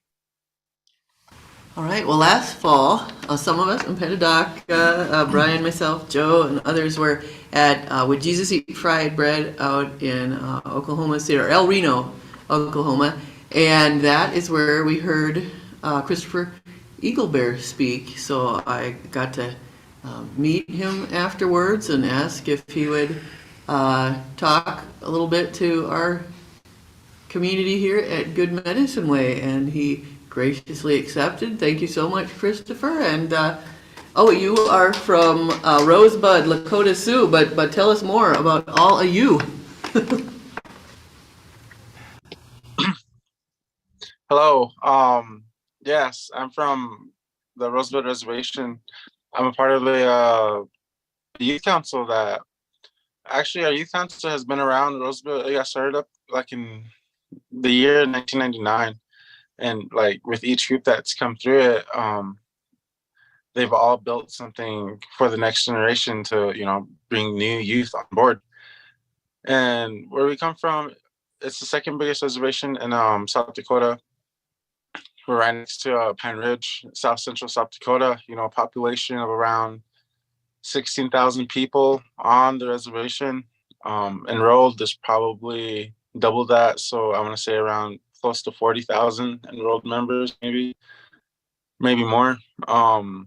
All right. Well, last fall, some of us, Doc, Brian, myself, Joe, and others were at Would Jesus Eat Fried Bread out in Oklahoma City, or El Reno, Oklahoma. And that is where we heard Christopher Eaglebear speak. So I got to meet him afterwards and ask if he would talk a little bit to our community here at Good Medicine Way, and he graciously accepted. Thank you so much, Christopher. And you are from Rosebud, Lakota Sioux, but tell us more about all of you. Hello. Yes, I'm from the Rosebud Reservation. I'm a part of the youth council that actually our youth council has been around. Rosebud, it got started up like in the year 1999, and like with each group that's come through it, they've all built something for the next generation to bring new youth on board. And where we come from, it's the second biggest reservation in South Dakota. We're right next to Pine Ridge, South Central South Dakota. A population of around 16,000 people on the reservation. Enrolled, there's probably double that. So I want to say around close to 40,000 enrolled members, maybe more. Well,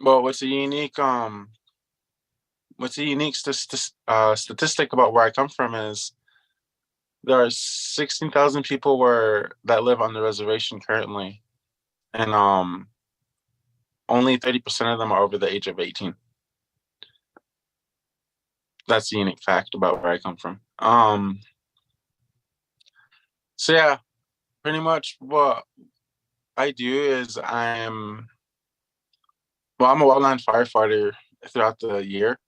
what's a unique statistic about where I come from is there are 16,000 people that live on the reservation currently, and only 30% of them are over the age of 18. That's a unique fact about where I come from. So yeah, pretty much what I do is I'm a wildland firefighter throughout the year.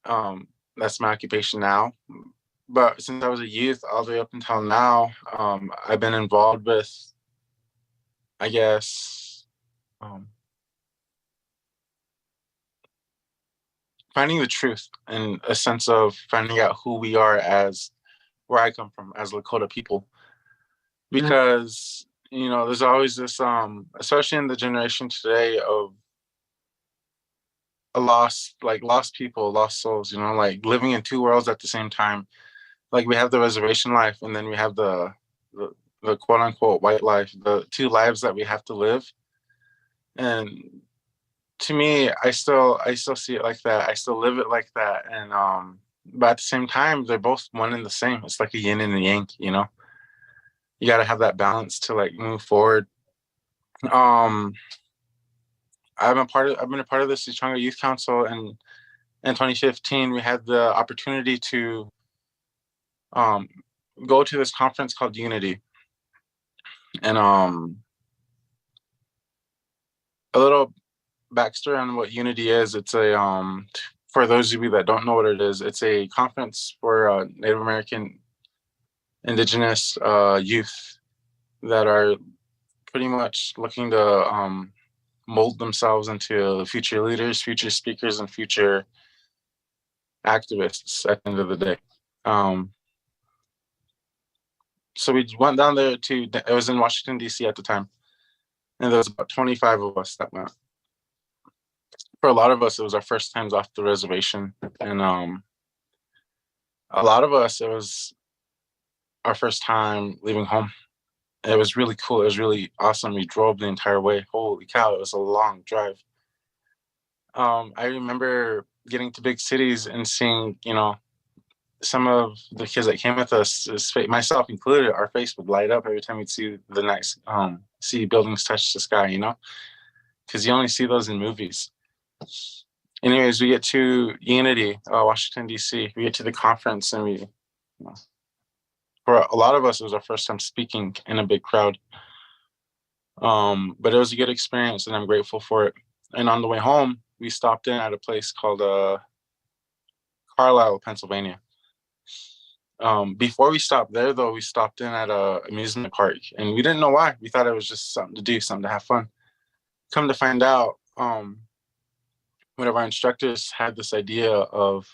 That's my occupation now. But since I was a youth all the way up until now, I've been involved with, I guess, finding the truth and a sense of finding out who we are as where I come from as Lakota people. Because, there's always this, especially in the generation today of lost people, lost souls, like living in two worlds at the same time. Like we have the reservation life and then we have the quote unquote white life, the two lives that we have to live. And to me, I still see it like that. I still live it like that. And but at the same time, they're both one and the same. It's like a yin and a yang, You gotta have that balance to like move forward. I've been a part of the Sichanga Youth Council, and in 2015 we had the opportunity to go to this conference called Unity. And a little backstory on what Unity is. It's a for those of you that don't know what it is, it's a conference for Native American indigenous youth that are pretty much looking to mold themselves into future leaders, future speakers, and future activists at the end of the day. So we went down there it was in Washington, D.C. at the time. And there was about 25 of us that went. For a lot of us, it was our first times off the reservation. And a lot of us, it was our first time leaving home. It was really cool. It was really awesome. We drove the entire way. Holy cow, it was a long drive. I remember getting to big cities and seeing, some of the kids that came with us, myself included, our face would light up every time we'd see the next, see buildings touch the sky, because you only see those in movies. Anyways, we get to Unity, Washington, D.C. We get to the conference, and for a lot of us, it was our first time speaking in a big crowd. But it was a good experience, and I'm grateful for it. And on the way home, we stopped in at a place called Carlisle, Pennsylvania. Before we stopped there, though, we stopped in at a amusement park, and we didn't know why. We thought it was just something to do, something to have fun. Come to find out, one of our instructors had this idea of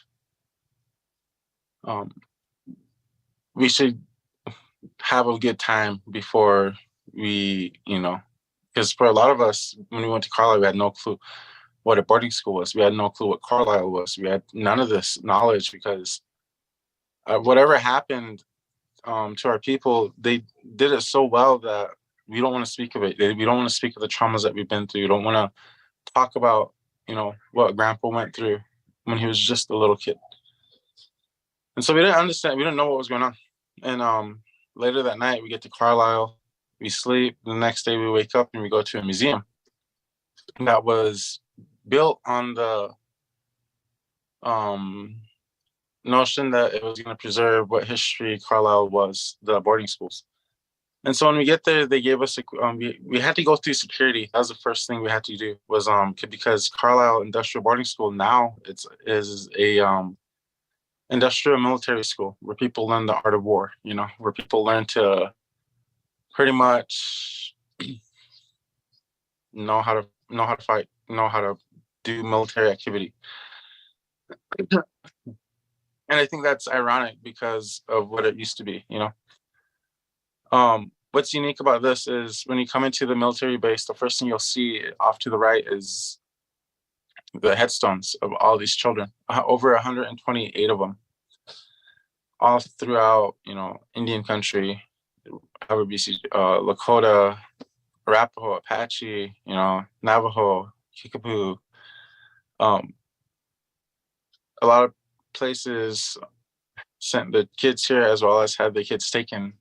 we should have a good time before we, because for a lot of us, when we went to Carlisle, we had no clue what a boarding school was. We had no clue what Carlisle was. We had none of this knowledge because whatever happened to our people, they did it so well that we don't want to speak of it. We don't want to speak of the traumas that we've been through. We don't want to talk about, what Grandpa went through when he was just a little kid. And so we didn't understand. We didn't know what was going on. And later that night, we get to Carlisle. We sleep. The next day, we wake up and we go to a museum that was built on the notion that it was going to preserve what history Carlisle was, the boarding schools. And so when we get there, they gave us we had to go through security. That was the first thing we had to do was because Carlisle Industrial Boarding School now is a industrial military school where people learn the art of war, where people learn to pretty much know how to fight, know how to do military activity. And I think that's ironic because of what it used to be, What's unique about this is when you come into the military base, the first thing you'll see off to the right is the headstones of all these children, over 128 of them, all throughout, Indian country, BC, Lakota, Arapaho, Apache, Navajo, Kickapoo. A lot of places sent the kids here, as well as had the kids taken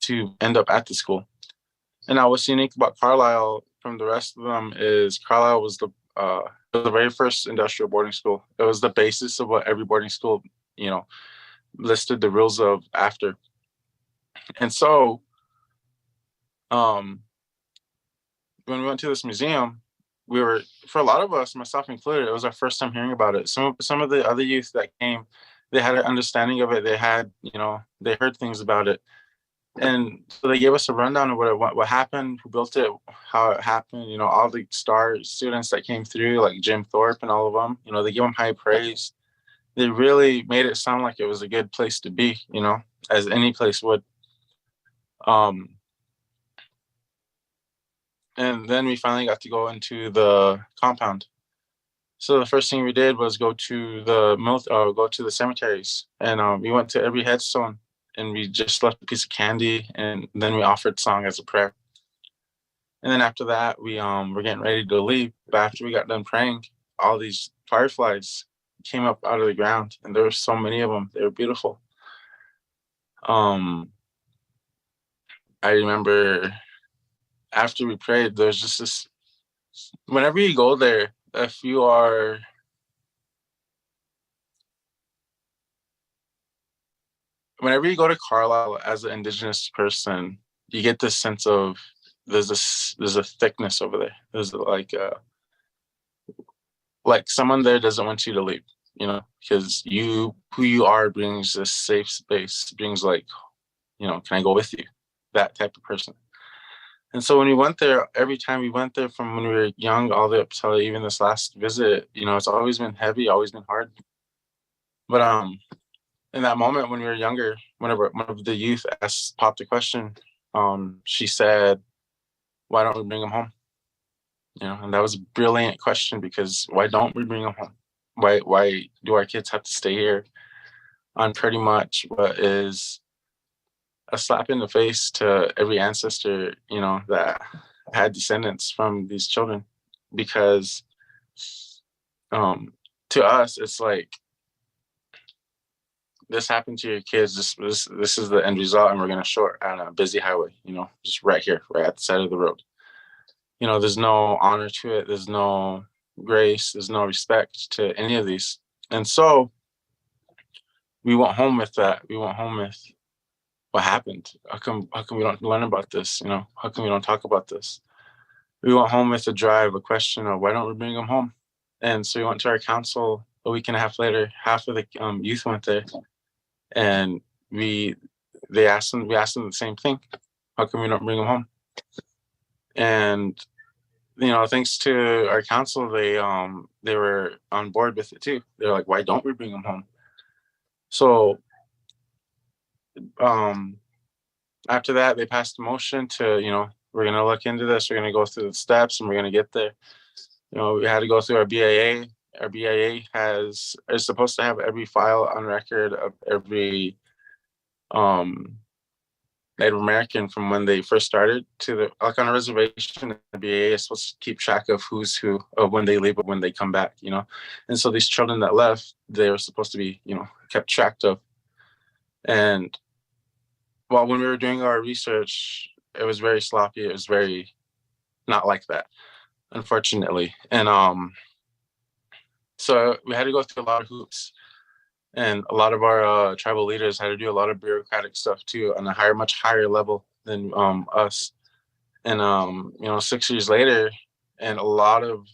to end up at the school. And now what's unique about Carlisle from the rest of them is Carlisle was the very first industrial boarding school. It was the basis of what every boarding school, listed the rules of after. And so when we went to this museum, we were, for a lot of us, myself included, it was our first time hearing about it. Some of the other youth that came, they had an understanding of it. They had, they heard things about it. And so they gave us a rundown of what happened, who built it, how it happened, all the star students that came through, like Jim Thorpe and all of them, they gave them high praise. They really made it sound like it was a good place to be, as any place would. And then we finally got to go into the compound. So the first thing we did was go to the cemeteries, and we went to every headstone, and we just left a piece of candy, and then we offered song as a prayer. And then after that, we were getting ready to leave. But after we got done praying, all these fireflies came up out of the ground, and there were so many of them. They were beautiful. I remember after we prayed, there's just this, whenever you go there, if you are, whenever you go to Carlisle as an Indigenous person, you get this sense of there's a thickness over there. There's like someone there doesn't want you to leave, because who you are brings this safe space, brings can I go with you? That type of person. And so when we went there, every time we went there from when we were young all the way up to even this last visit, it's always been heavy, always been hard. But in that moment when we were younger, whenever one of the youth popped a question, she said, "Why don't we bring them home?" And that was a brilliant question, because why don't we bring them home? Why do our kids have to stay here on pretty much what is a slap in the face to every ancestor, that had descendants from these children? Because to us, it's like, this happened to your kids. This is the end result, and we're going to show it on a busy highway, just right here, right at the side of the road. There's no honor to it. There's no grace. There's no respect to any of these. And so we went home with that. We went home with, what happened? How come we don't learn about this? How come we don't talk about this? We went home with a question of, why don't we bring them home? And so we went to our council a week and a half later. Half of the youth went there, and we asked them the same thing. How come we don't bring them home? And thanks to our council, they were on board with it too. They're like, why don't we bring them home? So after that, they passed a motion to, we're going to look into this. We're going to go through the steps, and we're going to get there. We had to go through our BIA. Our BIA is supposed to have every file on record of every Native American from when they first started to on a reservation. The BIA is supposed to keep track of who's who, of when they leave, or when they come back, And so these children that left, they were supposed to be, kept track of. And well, when we were doing our research, it was very sloppy. It was very not like that, unfortunately. And so we had to go through a lot of hoops, and a lot of our tribal leaders had to do a lot of bureaucratic stuff too, on a much higher level than us. And 6 years later, and a lot of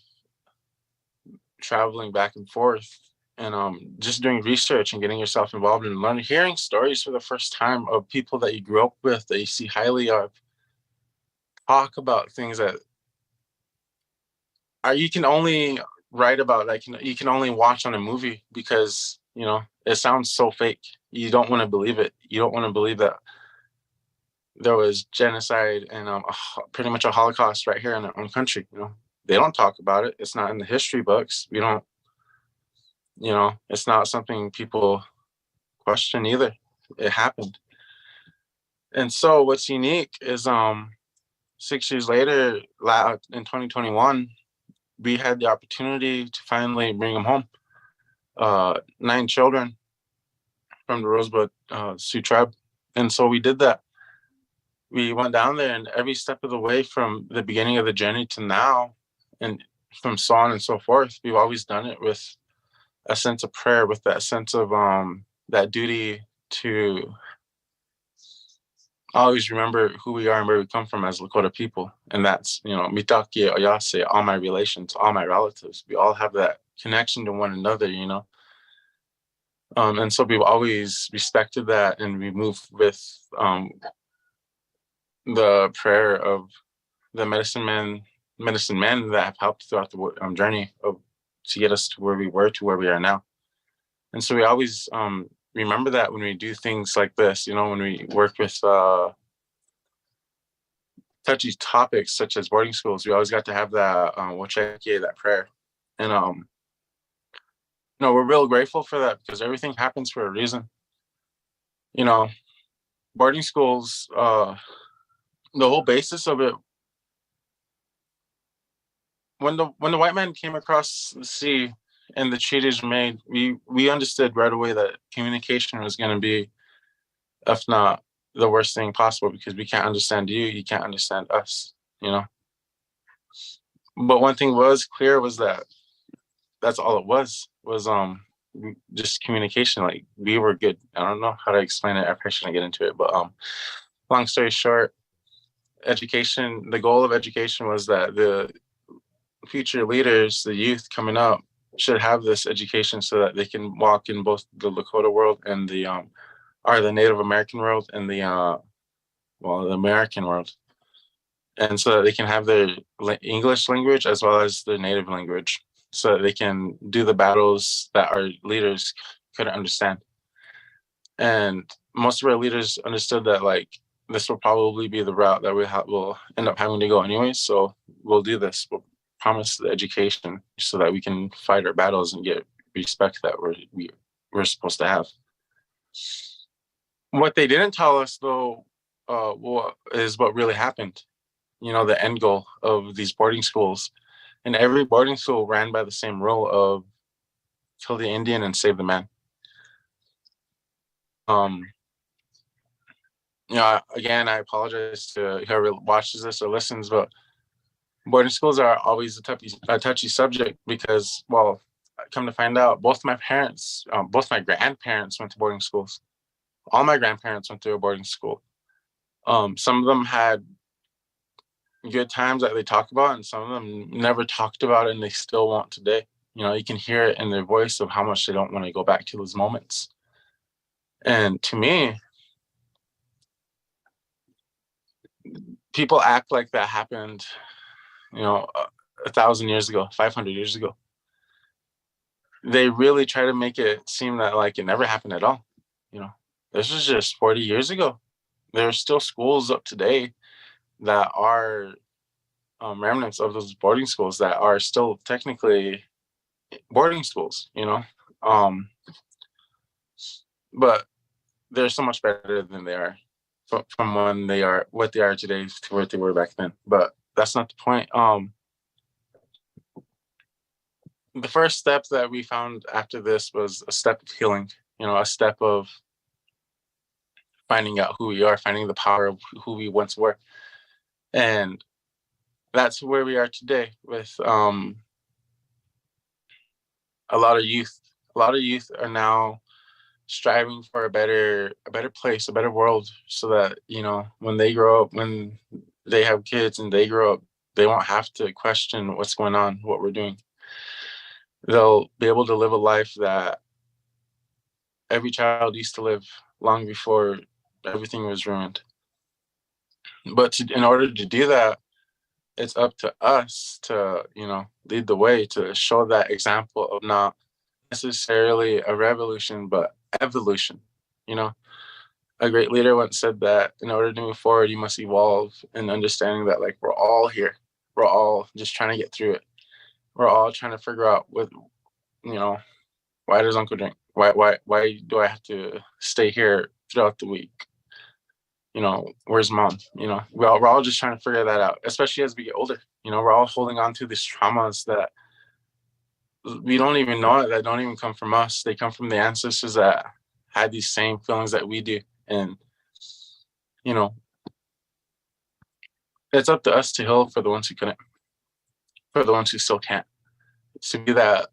traveling back and forth, and just doing research and getting yourself involved and learning, hearing stories for the first time of people that you grew up with, that you see highly of, talk about things that you can only write about, like you can only watch on a movie, because it sounds so fake. You don't want to believe it. You don't want to believe that there was genocide and pretty much a Holocaust right here in our own country. they don't talk about it. It's not in the history books. We don't, it's not something people question either. It happened. And so what's unique is 6 years later, in 2021, we had the opportunity to finally bring them home. 9 children from the Rosebud Sioux tribe. And so we did that. We went down there, and every step of the way from the beginning of the journey to now, and from so on and so forth, we've always done it with a sense of prayer, with that sense of that duty to always remember who we are and where we come from as Lakota people. And that's, Mitake, Oyase, all my relations, all my relatives. We all have that connection to one another, and so we've always respected that, and we move with the prayer of the medicine men that have helped throughout the journey to get us to where we were, to where we are now. And so we always remember that when we do things like this, when we work with touchy topics such as boarding schools, we always got to have that that prayer. And we're real grateful for that, because everything happens for a reason. Boarding schools, the whole basis of it, when the white man came across the sea and the treaties were made, we understood right away that communication was going to be, if not the worst thing possible, because we can't understand you can't understand us, But one thing was clear was that that's all it was just communication. Like, we were good. I don't know how to explain it. I probably shouldn't get into it, but long story short, education, the goal of education was that the future leaders, the youth coming up, should have this education so that they can walk in both the Lakota world and the Native American world and the American world. And so that they can have their English language as well as their native language, so that they can do the battles that our leaders couldn't understand. And most of our leaders understood that, like, this will probably be the route that we'll end up having to go anyway. So we'll do this. We'll promise the education so that we can fight our battles and get respect that we're supposed to have. What they didn't tell us, though, is what really happened. The end goal of these boarding schools. And every boarding school ran by the same rule of kill the Indian and save the man. Again, I apologize to whoever watches this or listens, but boarding schools are always a touchy subject, because, well, come to find out, both my grandparents went to boarding schools. All my grandparents went to a boarding school. Some of them had good times that they talk about, and some of them never talked about it, and they still won't today. You can hear it in their voice of how much they don't want to go back to those moments. And to me, people act like that happened, 1,000 years ago, 500 years ago. They really try to make it seem that, like, it never happened at all. This is just 40 years ago. There are still schools up today that are remnants of those boarding schools that are still technically boarding schools, but they're so much better than they are from when they are what they are today to what they were back then. But that's not the point. The first step that we found after this was a step of healing, a step of finding out who we are, finding the power of who we once were. And that's where we are today with a lot of youth. A lot of youth are now striving for a better place, a better world, so that, when they grow up, when they have kids and they grow up, they won't have to question what's going on, what we're doing. They'll be able to live a life that every child used to live long before everything was ruined. But in order to do that, it's up to us to, lead the way, to show that example of not necessarily a revolution, but evolution. A great leader once said that in order to move forward, you must evolve in understanding that, like, we're all here. we're all just trying to get through it. We're all trying to figure out what, why does Uncle drink? Why do I have to stay here throughout the week? Where's mom? We're all just trying to figure that out, especially as we get older. We're all holding on to these traumas that we don't even know, that don't even come from us. They come from the ancestors that had these same feelings that we do. And, it's up to us to heal for the ones who couldn't, for the ones who still can't, to be that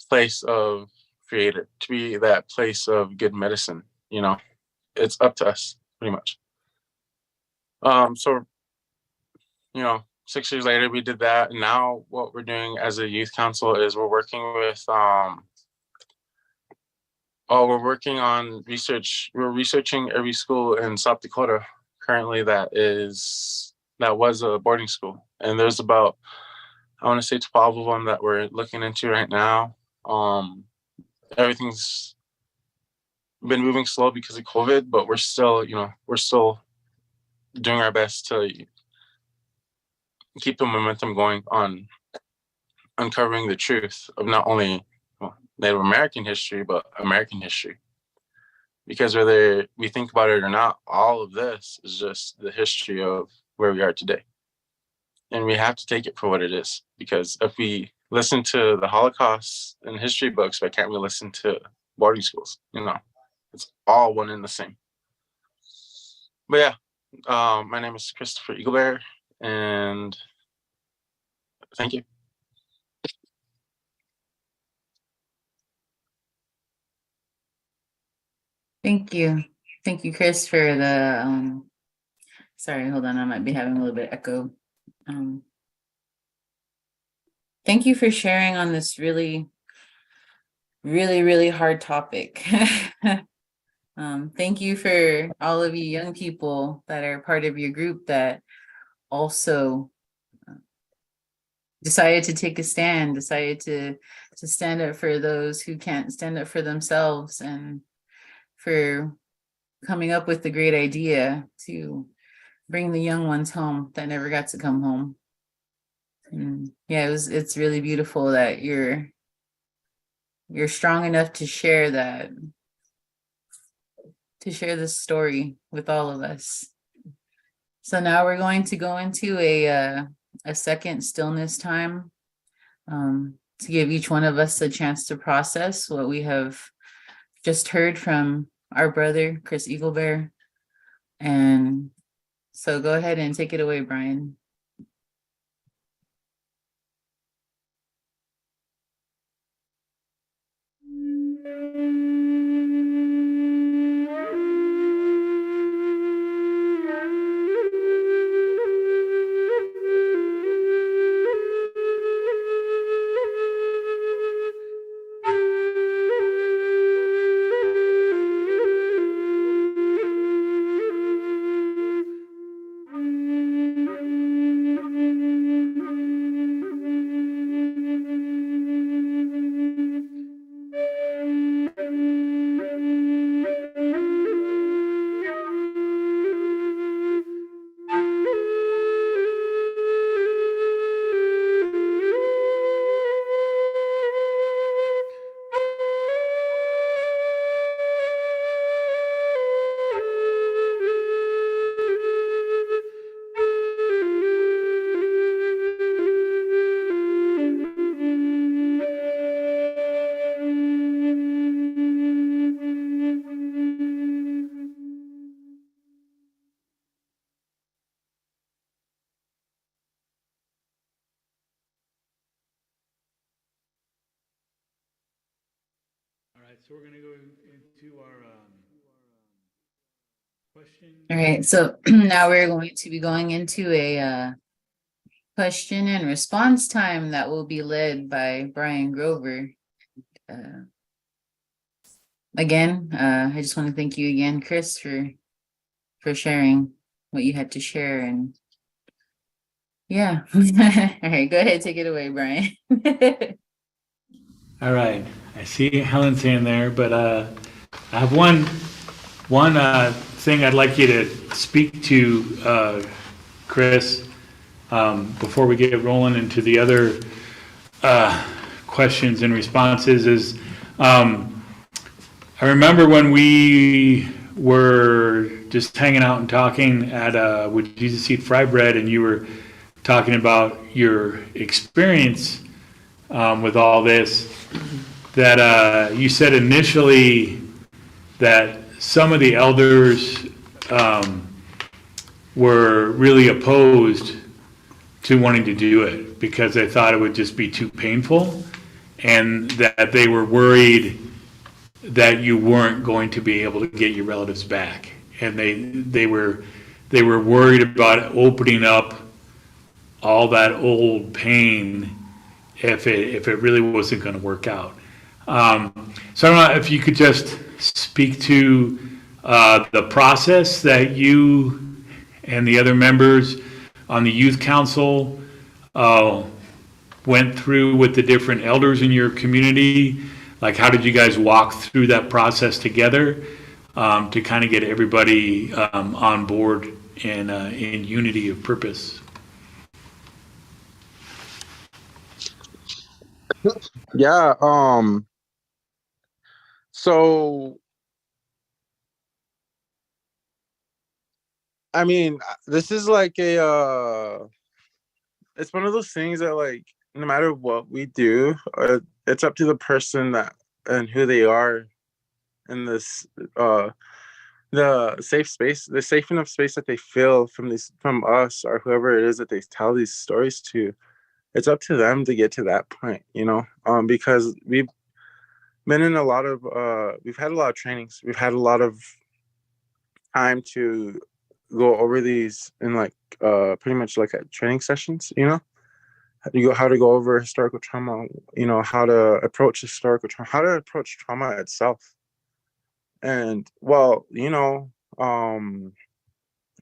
place of creator, to be that place of good medicine. It's up to us pretty much. So 6 years later we did that, and now what we're doing as a youth council is we're working with we're working on research. We're researching every school in South Dakota currently that was a boarding school, and there's about, I want to say, 12 of them that we're looking into right now. Everything's been moving slow because of COVID, but we're still doing our best to keep the momentum going on uncovering the truth of not only Native American history, but American history. Because whether we think about it or not, all of this is just the history of where we are today. And we have to take it for what it is. Because if we listen to the Holocaust and history books, why can't we listen to boarding schools? It's all one and the same. But yeah, my name is Christopher Eaglebear, and thank you. Thank you. Thank you, Chris, for the, sorry, hold on, I might be having a little bit of echo. Thank you for sharing on this really, really, really hard topic. Thank you for all of you young people that are part of your group that also decided to take a stand, decided to stand up for those who can't stand up for themselves, and for coming up with the great idea to bring the young ones home that never got to come home. And yeah, it's really beautiful that you're strong enough to share that, to share this story with all of us. So now we're going to go into a second stillness time, to give each one of us a chance to process what we have just heard from our brother, Chris Eaglebear. And so go ahead and take it away, Brian. All right, so we're going to go into our question. All right, so now we're going to be going into a question and response time that will be led by Brian Grover. Again, I just want to thank you again, Chris, for sharing what you had to share. And yeah, all right, go ahead, take it away, Brian. All right, I see Helen's hand there, but I have one thing I'd like you to speak to, Chris. before we get rolling into the other questions and responses is, I remember when we were just hanging out and talking at with Jesus Eat Fry Bread, and you were talking about your experience with all this, that you said initially that some of the elders were really opposed to wanting to do it because they thought it would just be too painful, and that they were worried that you weren't going to be able to get your relatives back, and they were worried about opening up all that old pain if it really wasn't going to work out. So I don't know if you could just speak to the process that you and the other members on the youth council went through with the different elders in your community. Like, how did you guys walk through that process together to kind of get everybody on board and in unity of purpose? Yeah. So, I mean, this is like it's one of those things that, like, no matter what we do, it's up to the person that and who they are in this the safe enough space that they feel from us or whoever it is that they tell these stories to. It's up to them to get to that point, because we've been in we've had a lot of trainings. We've had a lot of time to go over these in pretty much like at training sessions, how to go over historical trauma, how to approach historical trauma, how to approach trauma itself. And well,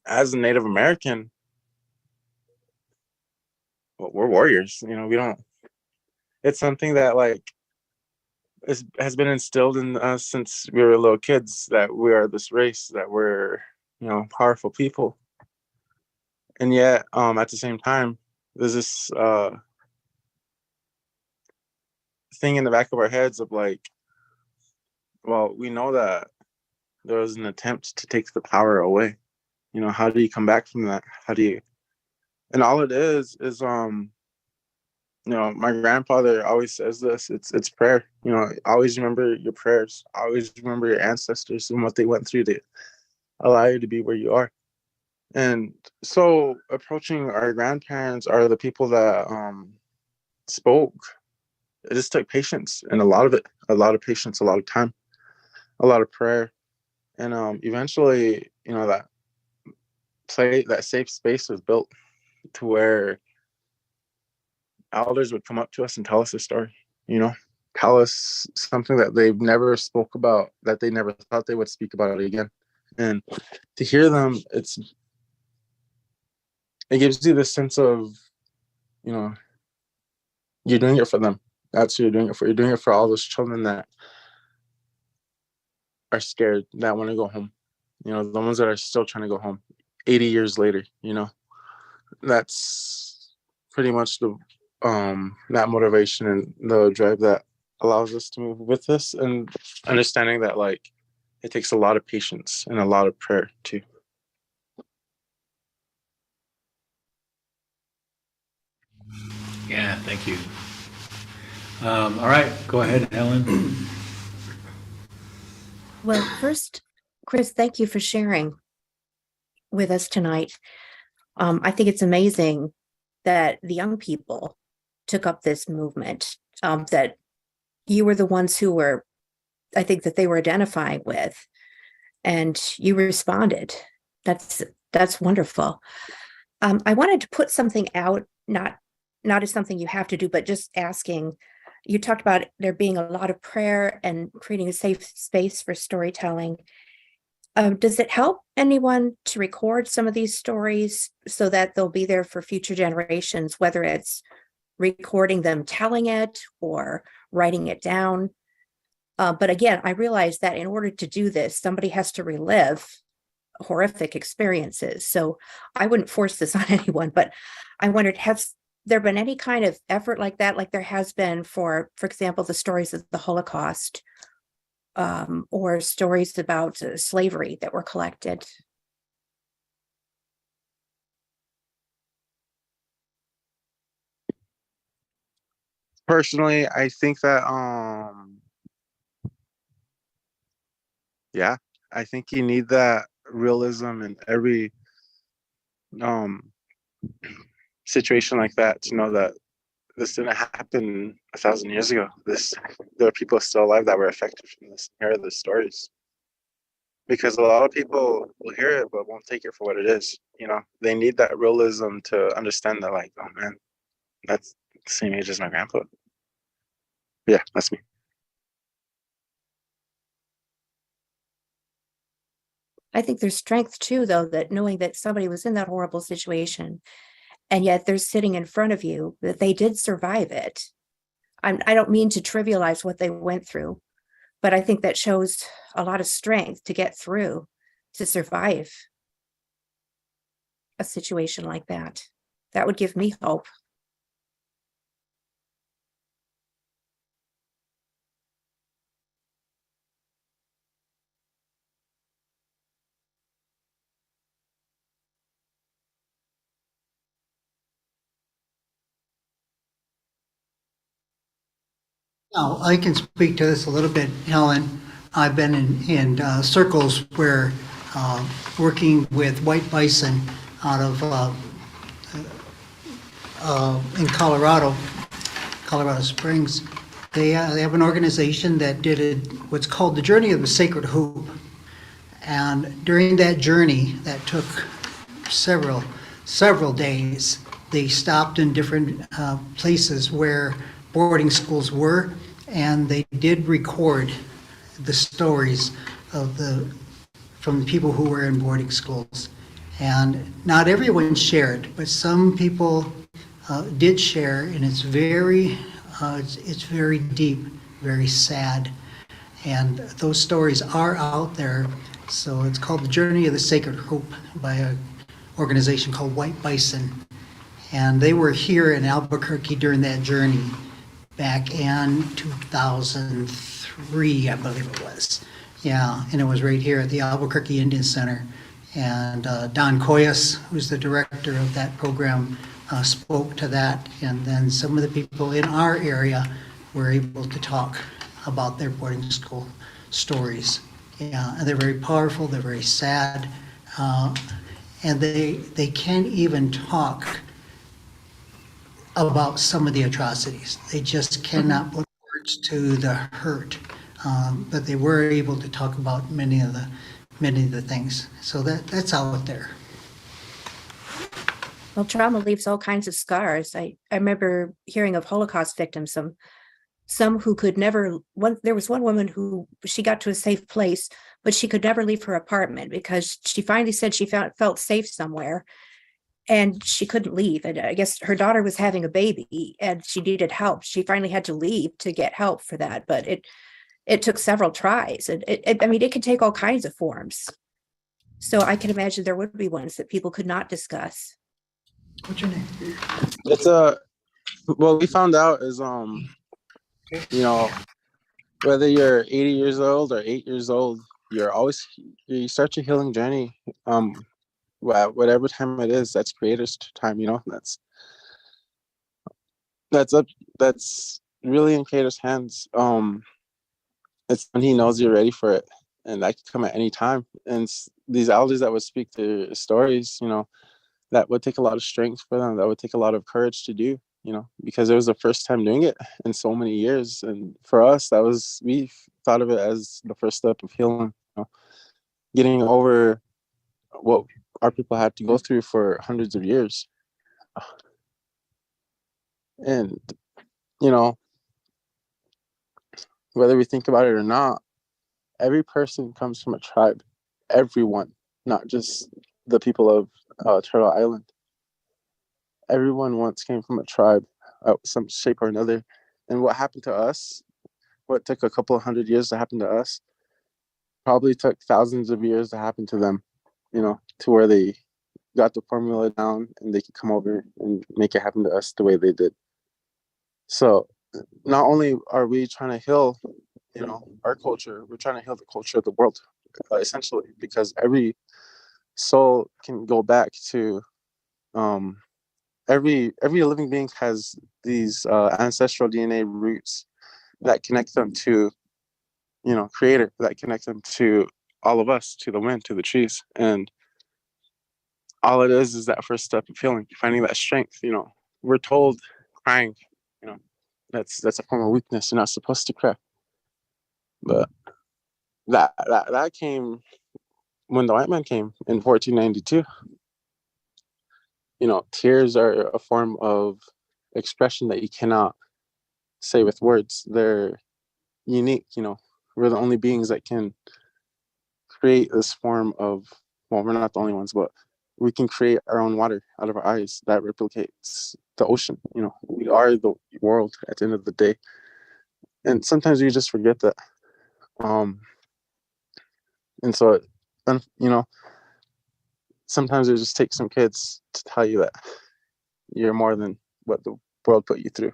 as a Native American, well, we're warriors, we don't, it's something that has been instilled in us since we were little kids, that we are this race, that we're, powerful people. And yet, at the same time, there's this thing in the back of our heads of well, we know that there was an attempt to take the power away. How do you come back from that? And all it is my grandfather always says this, it's prayer. Always remember your prayers, always remember your ancestors and what they went through to allow you to be where you are. And so approaching our grandparents are the people that spoke. It just took patience, and a lot of patience, a lot of time, a lot of prayer. And eventually, that safe space was built to where elders would come up to us and tell us a story, tell us something that they've never spoke about, that they never thought they would speak about it again. And to hear them, it gives you this sense of, you're doing it for them. That's who you're doing it for. You're doing it for all those children that are scared, that want to go home. The ones that are still trying to go home 80 years later, that's pretty much that motivation and the drive that allows us to move with this, and understanding that it takes a lot of patience and a lot of prayer too. Yeah, thank you. All right, go ahead, Helen. Well, first, Chris, thank you for sharing with us tonight. I think it's amazing that the young people took up this movement, that you were the ones who were, I think that they were identifying with, and you responded. That's wonderful. I wanted to put something out, not as something you have to do, but just asking. You talked about there being a lot of prayer and creating a safe space for storytelling. Does it help anyone to record some of these stories so that they'll be there for future generations, whether it's recording them telling it or writing it down? But again, I realize that in order to do this, somebody has to relive horrific experiences. So I wouldn't force this on anyone, but I wondered, has there been any kind of effort like that, like there has been for example, the stories of the Holocaust, or stories about slavery that were collected? Personally, I think that yeah, I think you need that realism in every um situation like that to know that this didn't happen 1,000 years ago. There are people still alive that were affected from this, hear the stories. Because a lot of people will hear it but won't take it for what it is. They need that realism to understand that, like, oh man, that's the same age as my grandpa. Yeah, that's me. I think there's strength too, though, that knowing that somebody was in that horrible situation and yet they're sitting in front of you, that they did survive it. I don't mean to trivialize what they went through, but I think that shows a lot of strength to get through, to survive a situation like that. That would give me hope. Now, I can speak to this a little bit, Helen. I've been in circles where working with white bison out of in Colorado Springs. They have an organization that did what's called the Journey of the Sacred Hoop. And during that journey, that took several days, they stopped in different places where boarding schools were, and they did record the stories from the people who were in boarding schools. And not everyone shared, but some people did share, and it's very deep, very sad. And those stories are out there. So it's called The Journey of the Sacred Hoop by an organization called White Bison. And they were here in Albuquerque during that journey back in 2003, I believe it was. Yeah, and it was right here at the Albuquerque Indian Center. And Don Coyas, who's the director of that program, spoke to that. And then some of the people in our area were able to talk about their boarding school stories. Yeah, and they're very powerful, they're very sad, and they can't even talk about some of the atrocities. They just cannot put words to the hurt, but they were able to talk about many of the things. So that's out there. Well, trauma leaves all kinds of scars. I remember hearing of Holocaust victims, some who could never, there was one woman who, she got to a safe place, but she could never leave her apartment because she finally said she felt safe somewhere and she couldn't leave. And I guess her daughter was having a baby and she needed help. She finally had to leave to get help for that, but it took several tries. And I mean, it could take all kinds of forms. So I can imagine there would be ones that people could not discuss. What's your name? It's what we found out is whether you're 80 years old or 8 years old, you start your healing journey. Whatever time it is, that's Creator's time. That's really in Creator's hands. It's when He knows you're ready for it, and that can come at any time. And these elders that would speak their stories, that would take a lot of strength for them. That would take a lot of courage to do. Because it was the first time doing it in so many years. And for us, we thought of it as the first step of healing, getting over what our people had to go through for hundreds of years. And, whether we think about it or not, every person comes from a tribe, everyone, not just the people of Turtle Island. Everyone once came from a tribe, some shape or another. And what happened to us, what took a couple of 100 years to happen to us, probably took thousands of years to happen to them. to where they got the formula down and they could come over and make it happen to us the way they did. So not only are we trying to heal, our culture, we're trying to heal the culture of the world, essentially, because every soul can go back to every living being has these ancestral DNA roots that connect them to creator, that connect them to all of us, to the wind, to the trees. And all it is that first step of healing, finding that strength. We're told crying, that's a form of weakness. You're not supposed to cry. But that came when the white man came in 1492. Tears are a form of expression that you cannot say with words. They're unique. We're the only beings that can create this form of, well, we're not the only ones, but we can create our own water out of our eyes that replicates the ocean. We are the world at the end of the day. And sometimes we just forget that. And so, sometimes it just takes some kids to tell you that you're more than what the world put you through.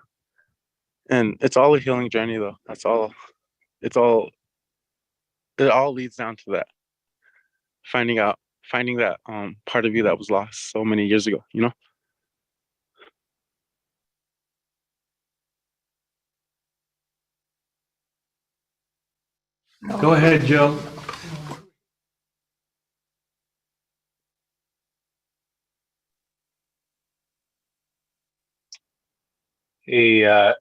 And it's all a healing journey, though. It all leads down to that. Finding that part of you that was lost so many years ago, Go ahead, Joe. Hey,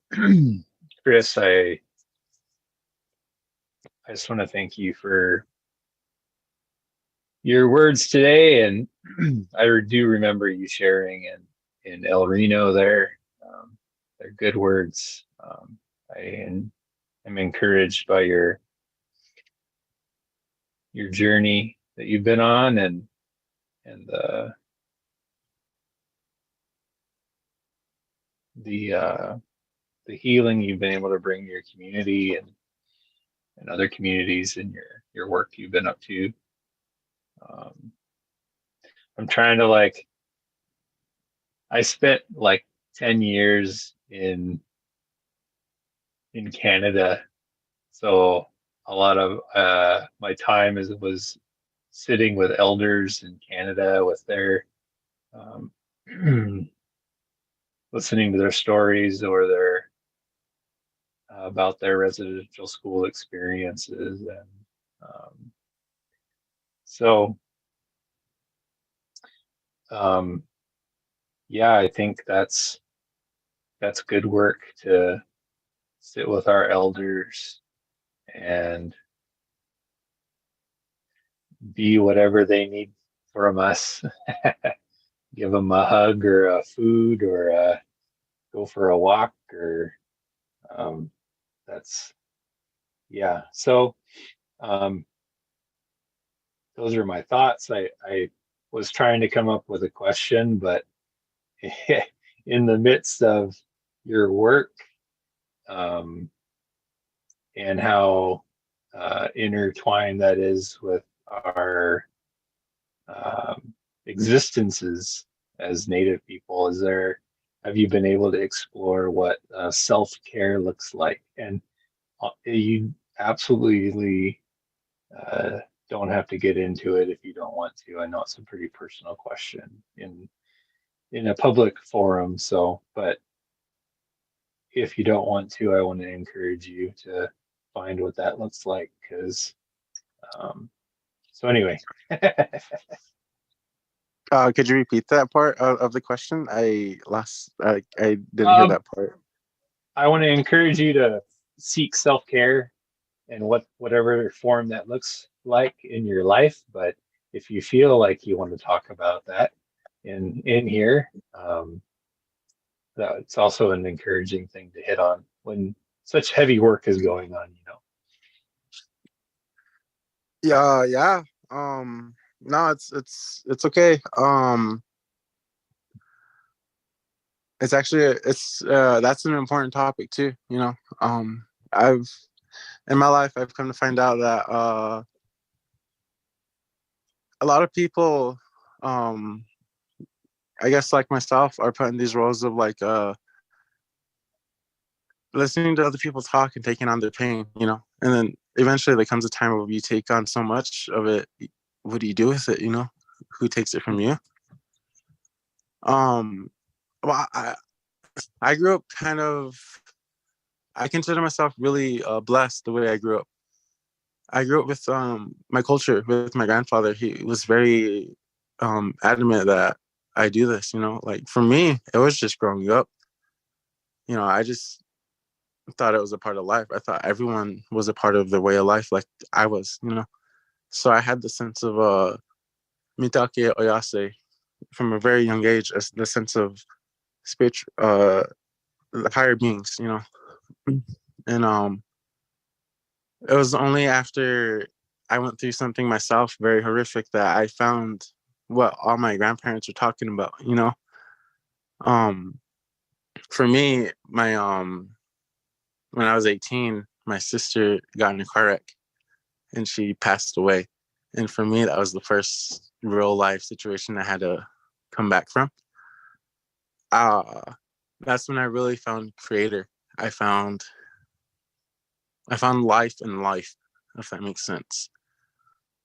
Chris, I just want to thank you for your words today, and I do remember you sharing in El Reno there. They're good words. I am encouraged by your journey that you've been on, and the healing you've been able to bring to your community and other communities in your work you've been up to. I'm trying to I spent 10 years in Canada, so a lot of my time was sitting with elders in Canada with their listening to their stories or their about their residential school experiences, and so yeah, I think that's good work, to sit with our elders and be whatever they need from us. Give them a hug or a food or go for a walk, or that's, yeah. So those are my thoughts. I was trying to come up with a question, but in the midst of your work, and how intertwined that is with our existences as Native people, have you been able to explore what self-care looks like? And you absolutely don't have to get into it if you don't want to. I know it's a pretty personal question in a public forum, but if you don't want to, I want to encourage you to find what that looks like, because so anyway. Could you repeat that part of the question? I didn't hear that part. I want to encourage you to seek self-care in whatever form that looks like in your life. But if you feel like you want to talk about that in here, it's also an encouraging thing to hit on when such heavy work is going on, Yeah. No, it's okay. It's actually that's an important topic too. I've in my life I've come to find out that a lot of people, um, I guess like myself, are put in these roles of like listening to other people talk and taking on their pain, you know. And then eventually there comes a time where you take on so much of it. What do you do with it? You know, who takes it from you? Um, well, I grew up kind of. I consider myself really blessed the way I grew up. I grew up with my culture with my grandfather. He was very adamant that I do this. You know, like for me, it was just growing up. You know, I just thought it was a part of life. I thought everyone was a part of the way of life, like I was. You know, so I had the sense of mitake oyase from a very young age, as the sense of spiritual, higher beings. You know, and it was only after I went through something myself very horrific that I found what all my grandparents were talking about, you know. Um for me, my when I was 18, my sister got in a car wreck and she passed away. And for me, that was the first real life situation I had to come back from. Uh that's when I really found creator. I found I found life in life, if that makes sense.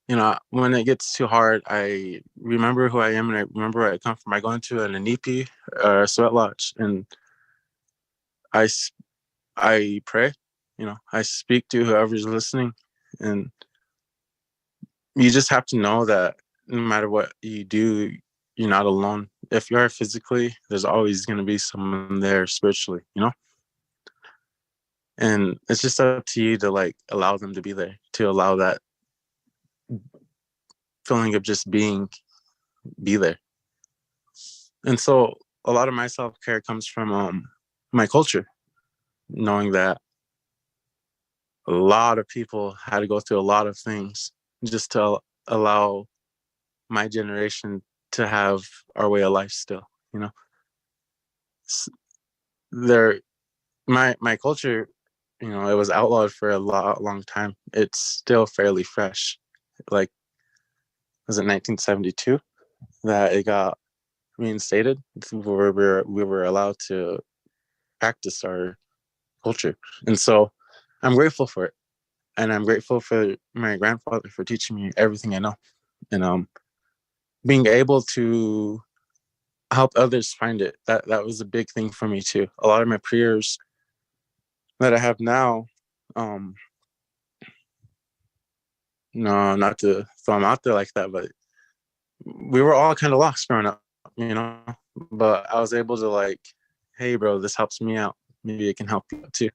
You know, when it gets too hard, I remember who I am and I remember where I come from. I go into an inipi or a sweat lodge and I pray. You know, I speak to whoever's listening, and you just have to know that no matter what you do, you're not alone. If you are physically, there's always going to be someone there spiritually. You know, and it's just up to you to like allow them to be there, to allow that feeling of just being be there. And so a lot of my self-care comes from my culture, knowing that a lot of people had to go through a lot of things just to allow my generation to have our way of life still, you know. There my culture, you know, it was outlawed for a long time. It's still fairly fresh. Like, was it 1972 that it got reinstated, where we were allowed to practice our culture. And so I'm grateful for it. And I'm grateful for my grandfather for teaching me everything I know. And being able to help others find it. That was a big thing for me too. A lot of my peers that I have now, um, no, not to throw them out there like that, but we were all kind of lost growing up, you know. But I was able to like, hey, bro, this helps me out. Maybe it can help you out too.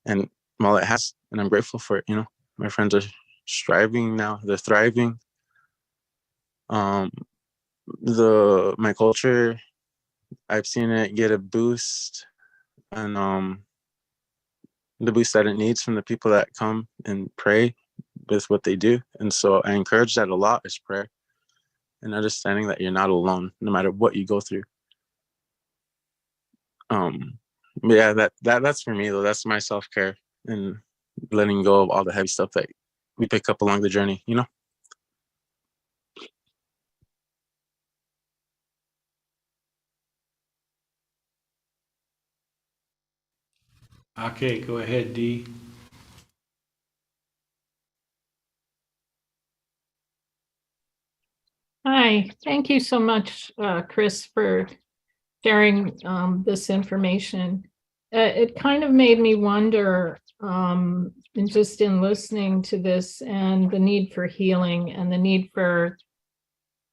And well, it has, and I'm grateful for it. You know, my friends are striving now; they're thriving. Um, my culture, I've seen it get a boost, and the boost that it needs from the people that come and pray with what they do. And so I encourage that a lot, is prayer and understanding that you're not alone, no matter what you go through. But yeah, that's for me though. That's my self-care and letting go of all the heavy stuff that we pick up along the journey, you know. Okay, go ahead, Dee. Hi, thank you so much, Chris, for sharing this information. It kind of made me wonder, and just in listening to this, and the need for healing and the need for,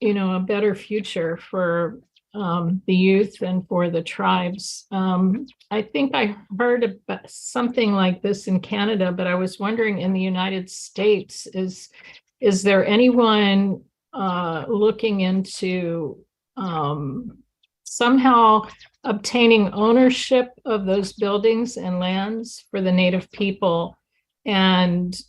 a better future for the youth and for the tribes. I think I heard about something like this in Canada, but I was wondering, in the United States, is there anyone looking into somehow obtaining ownership of those buildings and lands for the Native people and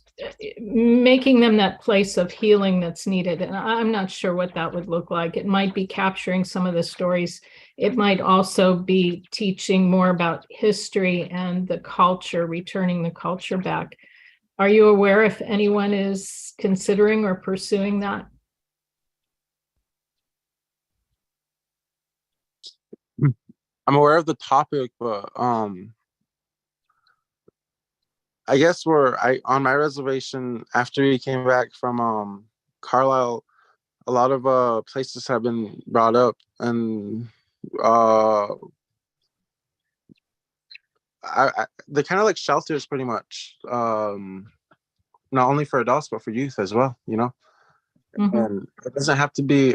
making them that place of healing that's needed? And I'm not sure what that would look like. It might be capturing some of the stories. It might also be teaching more about history and the culture, returning the culture back. Are you aware if anyone is considering or pursuing that? I'm aware of the topic, but I guess on my reservation after we came back from Carlisle, a lot of places have been brought up, and they're kind of like shelters pretty much, not only for adults but for youth as well, you know. And it doesn't have to be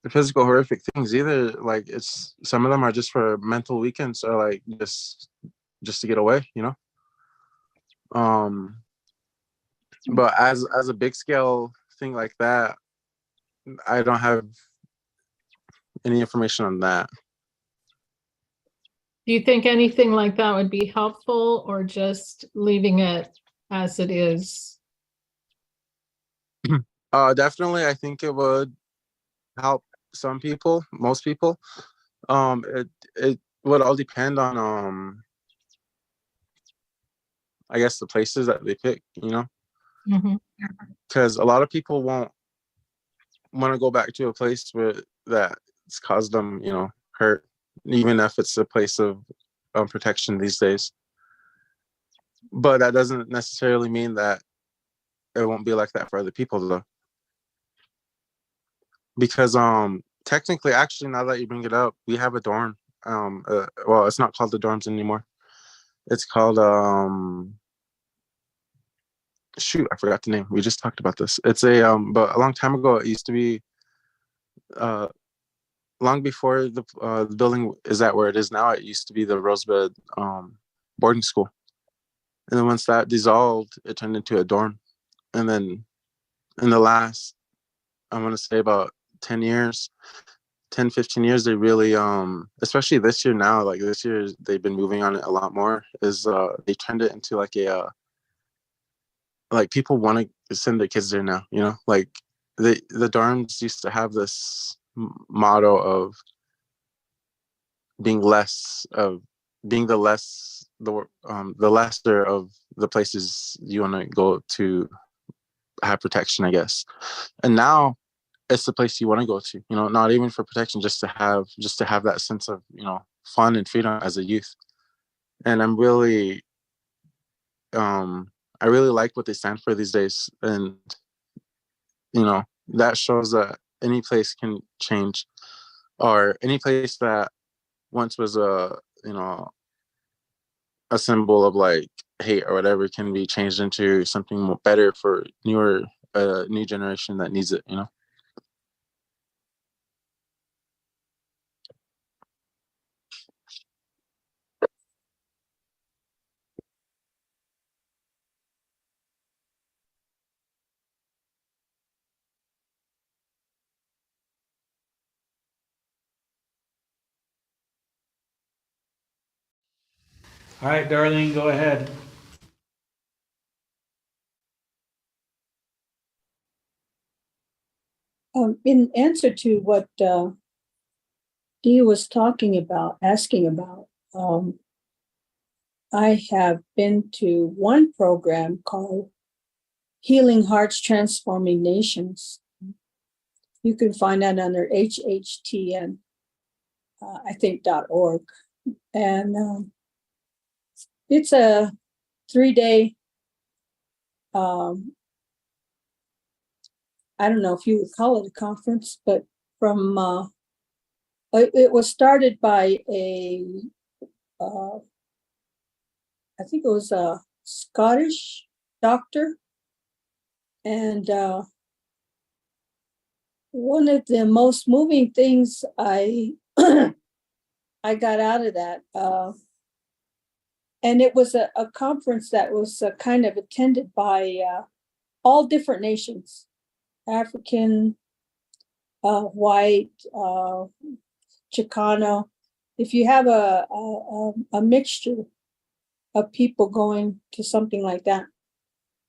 the physical horrific things either. Like, it's some of them are just for mental weekends, or like just to get away, you know. But as a big scale thing like that, I don't have any information on that. Do you think anything like that would be helpful, or just leaving it as it is? Definitely, I think it would help some people, most people. It would all depend on I guess the places that they pick, you know, because a lot of people won't want to go back to a place where that's caused them, you know, hurt, even if it's a place of protection these days. But that doesn't necessarily mean that it won't be like that for other people, though. Because technically, actually, now that you bring it up, we have a dorm. Well, it's not called the dorms anymore. It's called shoot, I forgot the name. We just talked about this. It's but a long time ago, it used to be long before the building is at where it is now. It used to be the Rosebud boarding school, and then once that dissolved, it turned into a dorm. And then in the last, I want to say about 10 years, 10, 15 years, they really, especially this year now, like this year, they've been moving on it a lot more, is they turned it into like like people want to send their kids there now, you know, like the dorms used to have this motto of being the lesser of the places you want to go to have protection, I guess. And now it's the place you want to go to, you know, not even for protection, just to have that sense of, you know, fun and freedom as a youth. And I'm really I really like what they stand for these days. And, you know, that shows that any place can change, or any place that once was you know, a symbol of like hate or whatever can be changed into something more better for new generation that needs it, you know. All right, Darlene, go ahead. In answer to what Dee was asking about, I have been to one program called Healing Hearts, Transforming Nations. You can find that under HHTN, I think, .org. And it's a 3-day, I don't know if you would call it a conference, but from it was started by I think it was a Scottish doctor, and one of the most moving things I I got out of that, and it was a conference that was kind of attended by all different nations, African, white, Chicano. If you have a mixture of people going to something like that.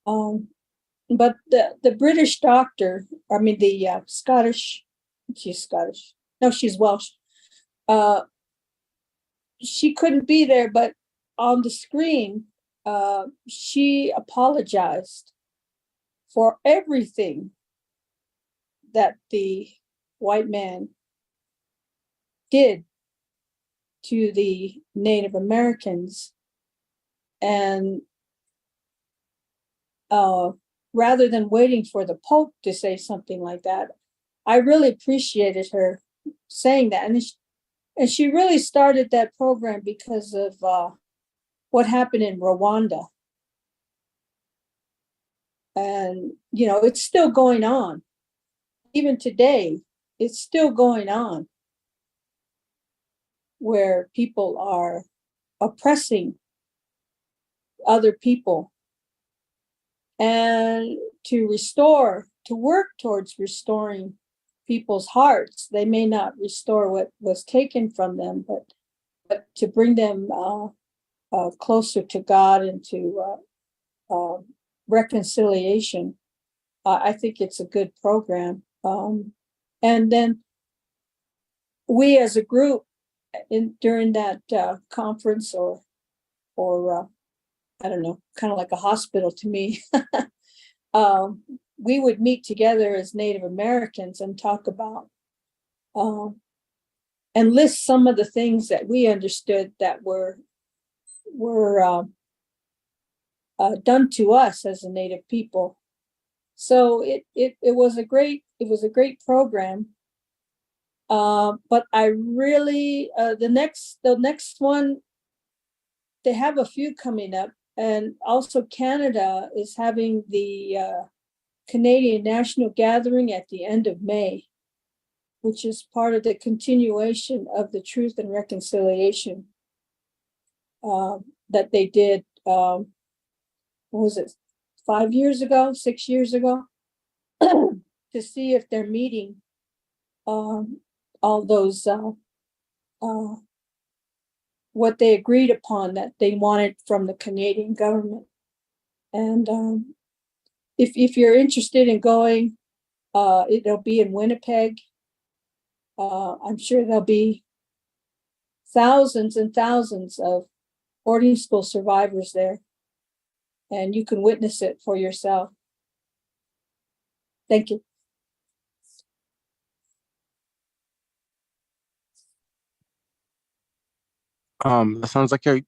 But the British doctor, I mean the Scottish, she's Scottish. No, she's Welsh. She couldn't be there, but on the screen, she apologized for everything that the white man did to the Native Americans. And rather than waiting for the Pope to say something like that, I really appreciated her saying that. And she really started that program because of what happened in Rwanda. And, you know, it's still going on. Even today, it's still going on, where people are oppressing other people. And to work towards restoring people's hearts. They may not restore what was taken from them, but to bring them closer to God and to reconciliation. I think it's a good program. And then we as a group during that conference or I don't know, kind of like a hospital to me, we would meet together as Native Americans and talk about and list some of the things that we understood that were done to us as a Native people. So it was a great program. But I really the next one, they have a few coming up, and also Canada is having the Canadian National Gathering at the end of May, which is part of the continuation of the Truth and Reconciliation that they did. What was it, 5 years ago, 6 years ago, to see if they're meeting all those what they agreed upon that they wanted from the Canadian government. And if you're interested in going, it'll be in Winnipeg. I'm sure there'll be thousands and thousands of boarding school survivors there, and you can witness it for yourself. Thank you. That sounds like a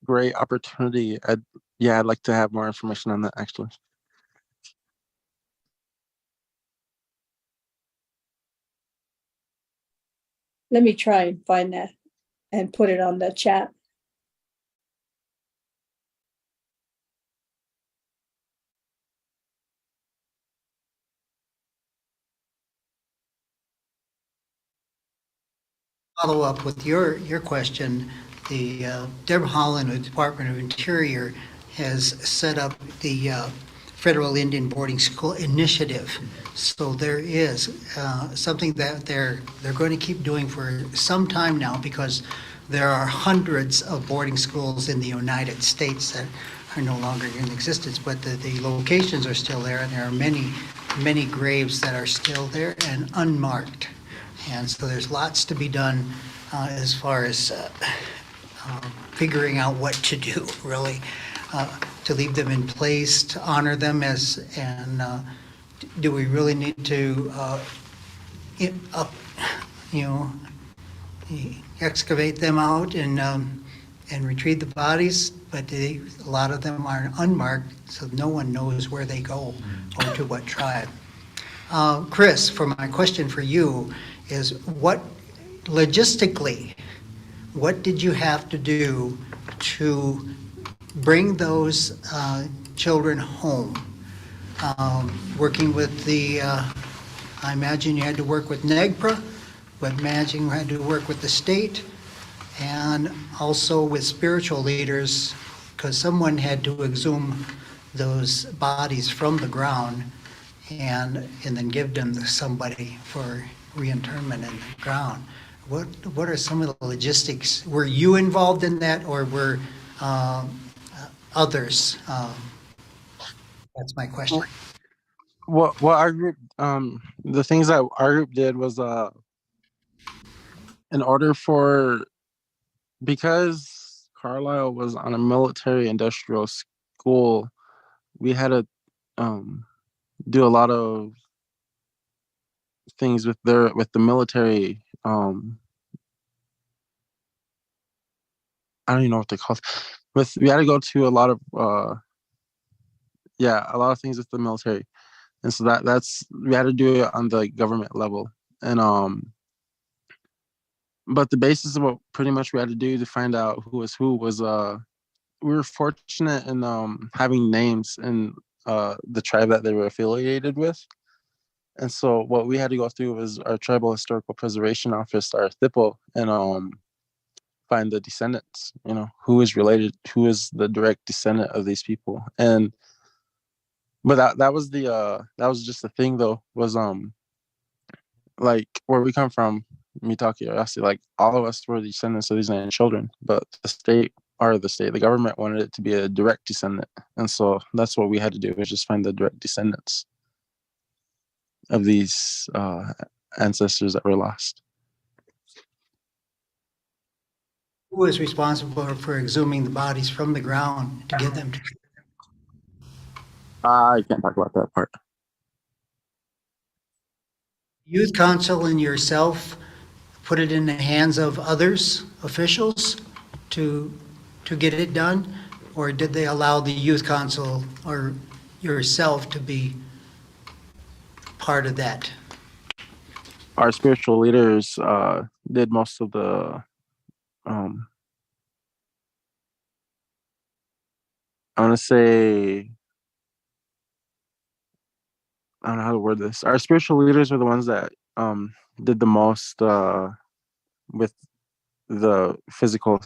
great opportunity. I'd like to have more information on that actually. Let me try and find that and put it on the chat. Follow up with your question, the Deborah Holland with the Department of Interior has set up the Federal Indian Boarding School Initiative. So there is something that they're going to keep doing for some time now, because there are hundreds of boarding schools in the United States that are no longer in existence, but the locations are still there, and there are many graves that are still there and unmarked. And so there's lots to be done as far as figuring out what to do, really, to leave them in place, to honor them and do we really need to excavate them out and retrieve the bodies? But a lot of them are unmarked, so no one knows where they go or to what tribe. Chris, for my question for you is, what logistically, what did you have to do to bring those children home? Working with the, I imagine you had to work with NAGPRA, but imagine you had to work with the state and also with spiritual leaders, because someone had to exhume those bodies from the ground and then give them to somebody for reinterment in the ground. What are some of the logistics? Were you involved in that, or were others? That's my question. What our group, the things that our group did was in order for, because Carlisle was on a military industrial school, we had to do a lot of things with the military I don't even know what they're called. We had to go to a lot of a lot of things with the military, and so that's we had to do it on the government level, and but the basis of what pretty much we had to do to find out who was we were fortunate in having names in the tribe that they were affiliated with. And so what we had to go through was our tribal historical preservation office, our THIPO, and find the descendants, who is related, who is the direct descendant of these people. And but that was that was just the thing though, was like where we come from, Mitaki, like all of us were the descendants of these 9 children, but the government wanted it to be a direct descendant. And so that's what we had to do, was just find the direct descendants of these ancestors that were lost. Who was responsible for exhuming the bodies from the ground to get them to? I can't talk about that part. Youth council and yourself put it in the hands of others, officials, to get it done? Or did they allow the youth council or yourself to be part of that? Our spiritual leaders did most of the I want to say, I don't know how to word this. Our spiritual leaders were the ones that did the most with the physical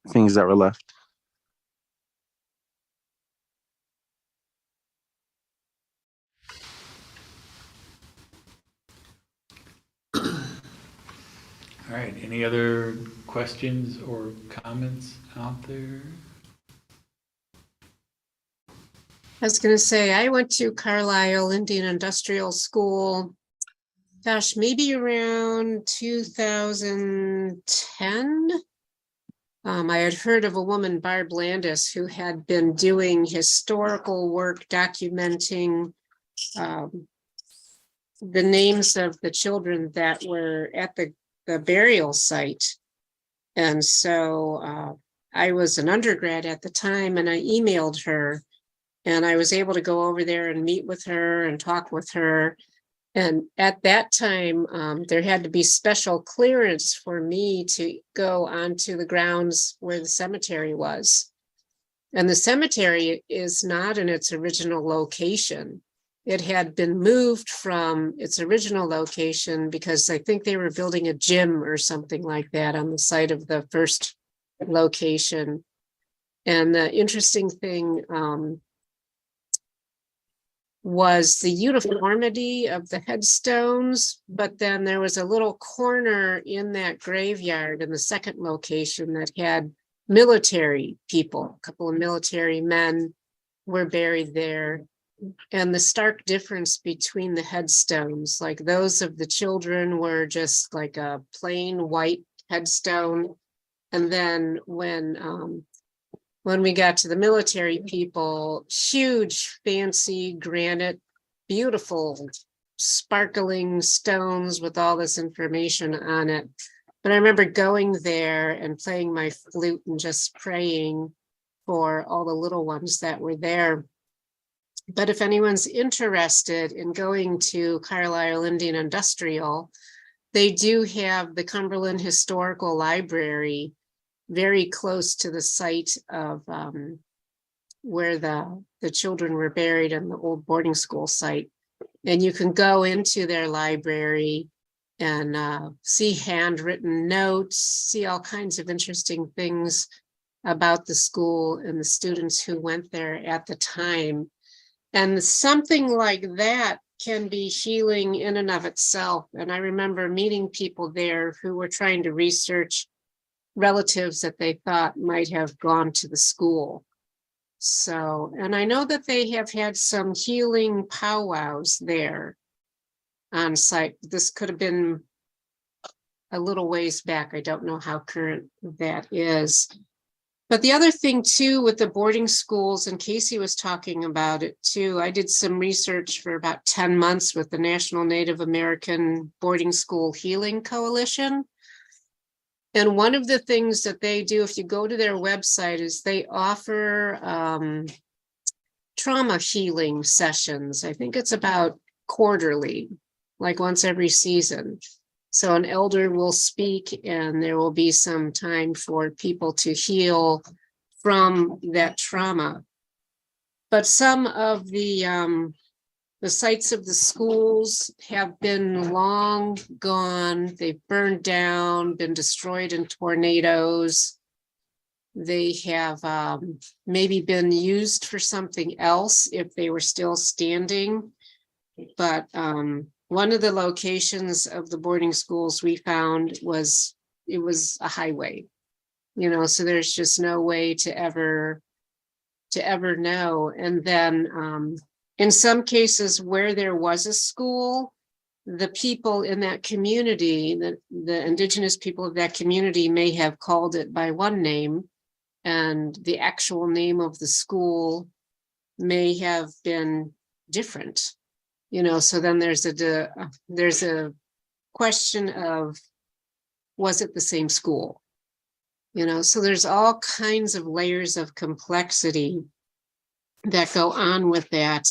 things that were left. All right, any other questions or comments out there? I was going to say, I went to Carlisle Indian Industrial School, gosh, maybe around 2010. I had heard of a woman, Barb Landis, who had been doing historical work documenting the names of the children that were at the burial site. And so I was an undergrad at the time, and I emailed her, and I was able to go over there and meet with her and talk with her. And at that time, there had to be special clearance for me to go onto the grounds where the cemetery was. And the cemetery is not in its original location. It had been moved from its original location because I think they were building a gym or something like that on the site of the first location. And the interesting thing was the uniformity of the headstones, but then there was a little corner in that graveyard in the second location that had military people. A couple of military men were buried there. And the stark difference between the headstones, like those of the children were just like a plain white headstone. And then when we got to the military people, huge, fancy granite, beautiful, sparkling stones with all this information on it. But I remember going there and playing my flute and just praying for all the little ones that were there. But if anyone's interested in going to Carlisle Indian Industrial, they do have the Cumberland Historical Library very close to the site of where the children were buried in the old boarding school site. And you can go into their library and see handwritten notes, see all kinds of interesting things about the school and the students who went there at the time. And something like that can be healing in and of itself. And I remember meeting people there who were trying to research relatives that they thought might have gone to the school. So, and I know that they have had some healing powwows there on site. This could have been a little ways back. I don't know how current that is. But the other thing too, with the boarding schools, and Casey was talking about it too, I did some research for about 10 months with the National Native American Boarding School Healing Coalition. And one of the things that they do, if you go to their website, is they offer trauma healing sessions. I think it's about quarterly, like once every season. So an elder will speak and there will be some time for people to heal from that trauma. But some of the sites of the schools have been long gone. They've burned down, been destroyed in tornadoes. They have maybe been used for something else if they were still standing. But one of the locations of the boarding schools we found was, it was a highway, you know, so there's just no way to ever know. And then in some cases where there was a school, the people in that community, the indigenous people of that community may have called it by one name, and the actual name of the school may have been different, you know. So then there's a question of, was it the same school? You know, so there's all kinds of layers of complexity that go on with that.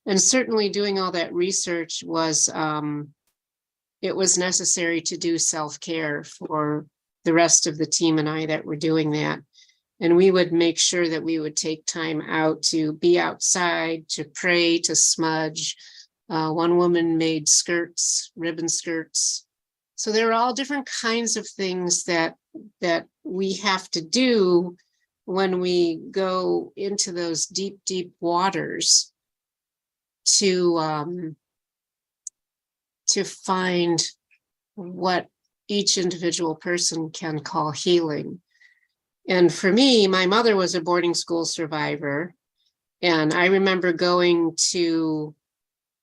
And certainly doing all that research was, it was necessary to do self-care for the rest of the team and I that were doing that. And we would make sure that we would take time out to be outside, to pray, to smudge. One woman made skirts, ribbon skirts. So there are all different kinds of things that we have to do when we go into those deep, deep waters to find what each individual person can call healing. And for me, my mother was a boarding school survivor. And I remember going to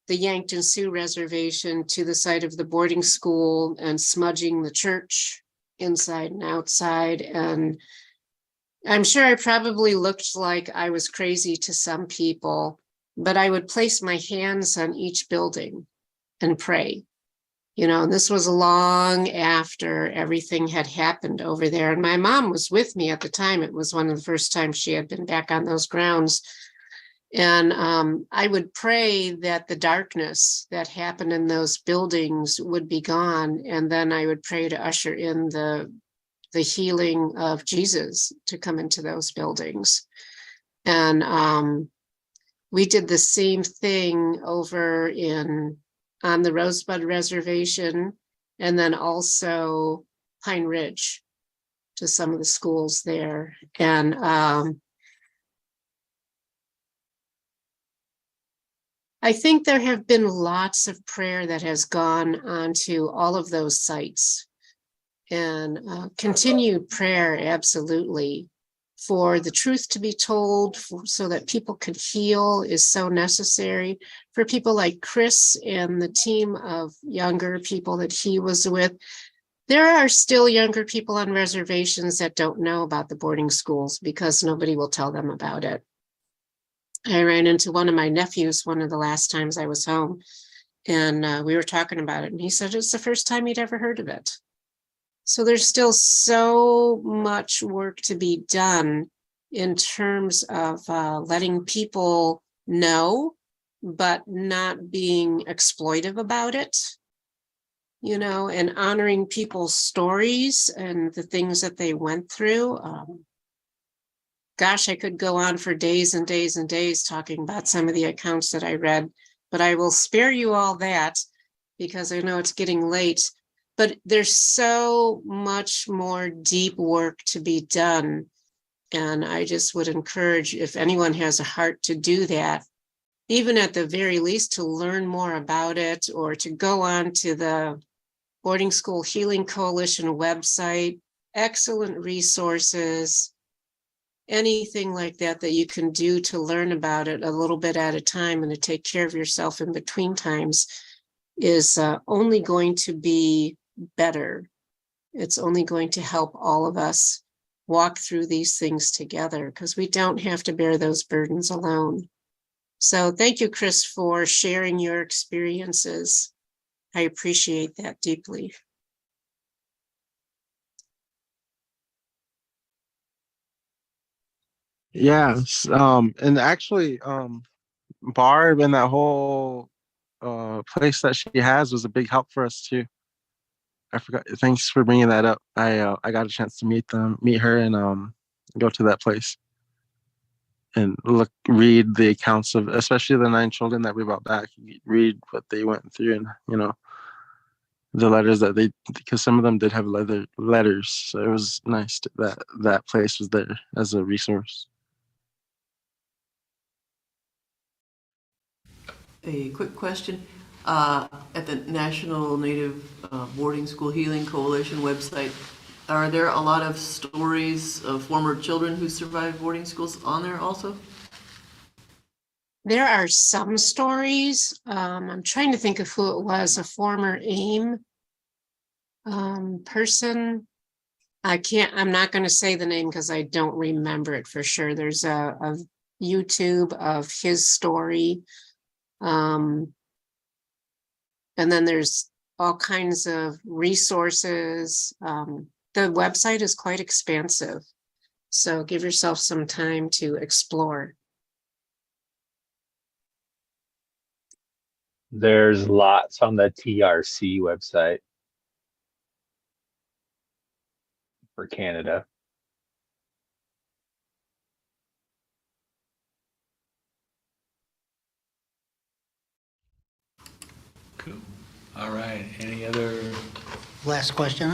the Yankton Sioux Reservation, to the site of the boarding school, and smudging the church inside and outside. And I'm sure I probably looked like I was crazy to some people, but I would place my hands on each building and pray. You know, and this was long after everything had happened over there. And my mom was with me at the time. It was one of the first times she had been back on those grounds. And I would pray that the darkness that happened in those buildings would be gone. And then I would pray to usher in the healing of Jesus to come into those buildings. And we did the same thing over on the Rosebud Reservation, and then also Pine Ridge to some of the schools there. And I think there have been lots of prayer that has gone onto all of those sites, and continued prayer, absolutely, for the truth to be told, so that people could heal, is so necessary. For people like Chris and the team of younger people that he was with, there are still younger people on reservations that don't know about the boarding schools because nobody will tell them about it. I ran into one of my nephews one of the last times I was home, and we were talking about it, and he said it's the first time he'd ever heard of it. So there's still so much work to be done in terms of letting people know, but not being exploitive about it, you know, and honoring people's stories and the things that they went through. Gosh, I could go on for days and days and days talking about some of the accounts that I read, but I will spare you all that because I know it's getting late. But there's so much more deep work to be done. And I just would encourage, if anyone has a heart to do that, even at the very least to learn more about it, or to go on to the Boarding School Healing Coalition website, excellent resources, anything like that that you can do to learn about it a little bit at a time and to take care of yourself in between times is only going to be better. It's only going to help all of us walk through these things together, because we don't have to bear those burdens alone. So thank you, Chris, for sharing your experiences. I appreciate that deeply. Yes. And actually, Barb and that whole place that she has was a big help for us too. I forgot. Thanks for bringing that up. I got a chance to meet her, and go to that place and read the accounts of, especially the 9 children that we brought back. Read what they went through, and the letters that they, because some of them did have letters. So it was nice that that place was there as a resource. A quick question. At the National Native Boarding School Healing Coalition website, are there a lot of stories of former children who survived boarding schools on there also? There are some stories. I'm trying to think of who it was, a former AIM person. I'm not going to say the name because I don't remember it for sure. There's a YouTube of his story. And then there's all kinds of resources. The website is quite expansive. So give yourself some time to explore. There's lots on the TRC website for Canada. Cool. All right. Any other? Last question.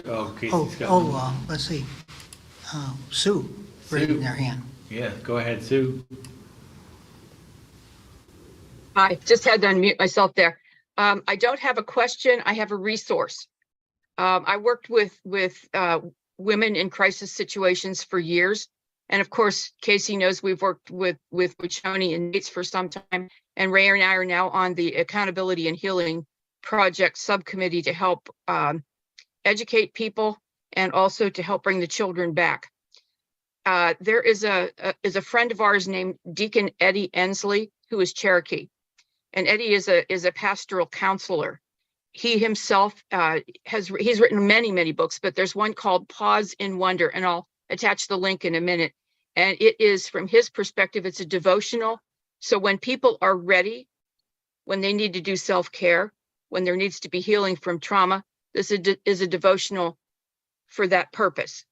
Oh, Casey's got one. Let's see. Sue, raising their hand. Yeah, go ahead, Sue. I just had to unmute myself there. I don't have a question. I have a resource. I worked with women in crisis situations for years. And of course, Casey knows we've worked with Wachoni and Nates for some time. And Ray and I are now on the Accountability and Healing Project subcommittee to help educate people and also to help bring the children back. There is a friend of ours named Deacon Eddie Ensley, who is Cherokee. And Eddie is a pastoral counselor. He himself he's written many books, but there's one called Pause in Wonder, and I'll attach the link in a minute. And it is, from his perspective, it's a devotional. So when people are ready, when they need to do self-care, when there needs to be healing from trauma, this is a devotional for that purpose.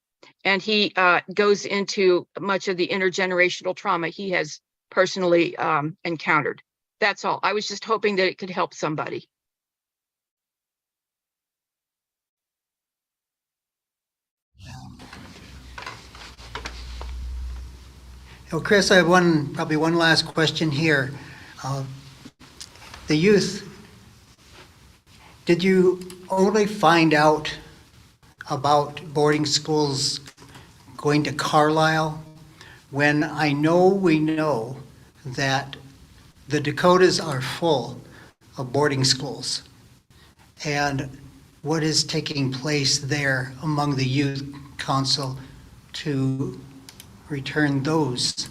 And he goes into much of the intergenerational trauma he has personally encountered. That's all. I was just hoping that it could help somebody. Well, Chris, I have probably one last question here. The youth, did you only find out about boarding schools going to Carlisle when we know that the Dakotas are full of boarding schools? And what is taking place there among the youth council to return those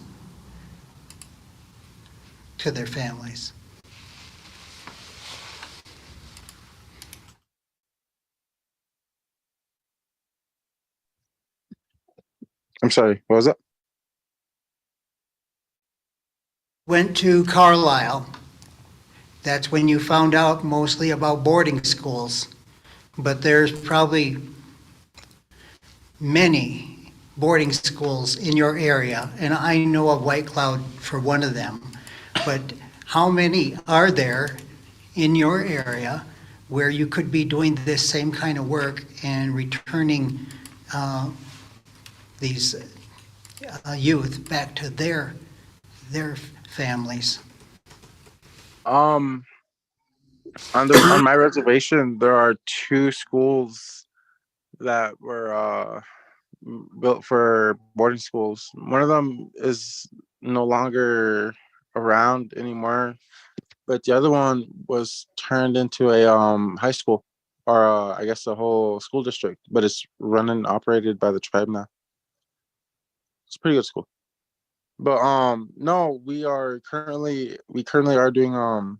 to their families? I'm sorry, what was that? Went to Carlisle. That's when you found out mostly about boarding schools. But there's probably many boarding schools in your area, and I know of White Cloud for one of them. But how many are there in your area where you could be doing this same kind of work and returning these youth back to their families? On my reservation, there are 2 schools that were built for boarding schools. One of them is no longer around anymore, but the other one was turned into a high school, or I guess a whole school district, but it's run and operated by the tribe now. It's a pretty good school. But no, we currently are doing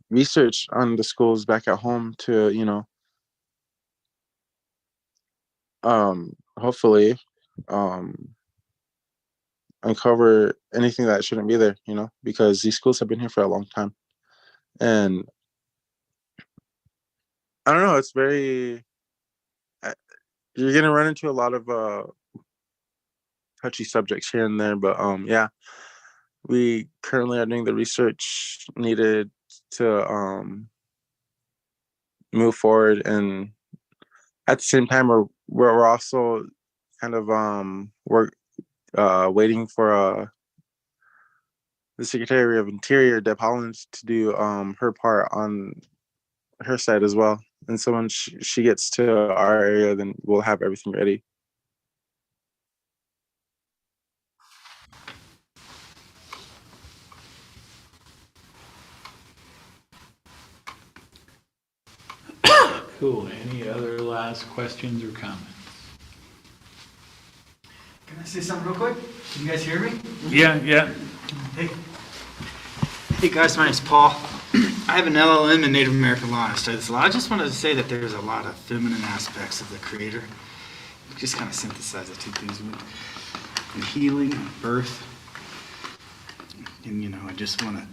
research on the schools back at home to hopefully uncover anything that shouldn't be there, because these schools have been here for a long time. And I don't know, it's very, you're going to run into a lot of touchy subjects here and there, but yeah, we currently are doing the research needed to move forward, and at the same time we're also kind of we're waiting for the Secretary of Interior, Deb Hollins, to do her part on her side as well. And so when she gets to our area, then we'll have everything ready. Cool. Any other last questions or comments? Can I say something real quick? Can you guys hear me? Yeah. Hey guys, my name's Paul. I have an LLM in Native American law. I study this a lot. I just wanted to say that there's a lot of feminine aspects of the Creator. Just kind of synthesize the two things with healing and birth. And I just want to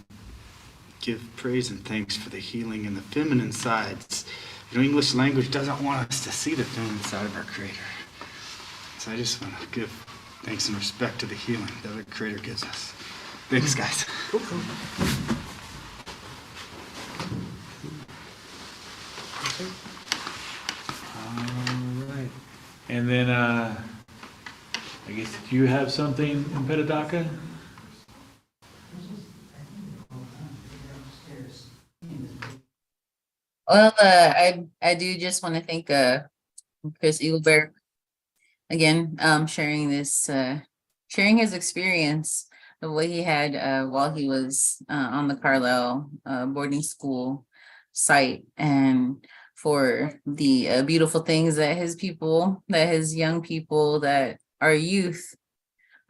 give praise and thanks for the healing and the feminine sides. English language doesn't want us to see the feminine side of our Creator. So I just want to give thanks and respect to the healing that our Creator gives us. Thanks, guys. All right. And then, I guess, do you have something in Petadaka? Well, I do just want to thank Chris Eagleberg again, sharing his experience of what he had while he was on the Carlisle boarding school site, and for the beautiful things that his young people, that our youth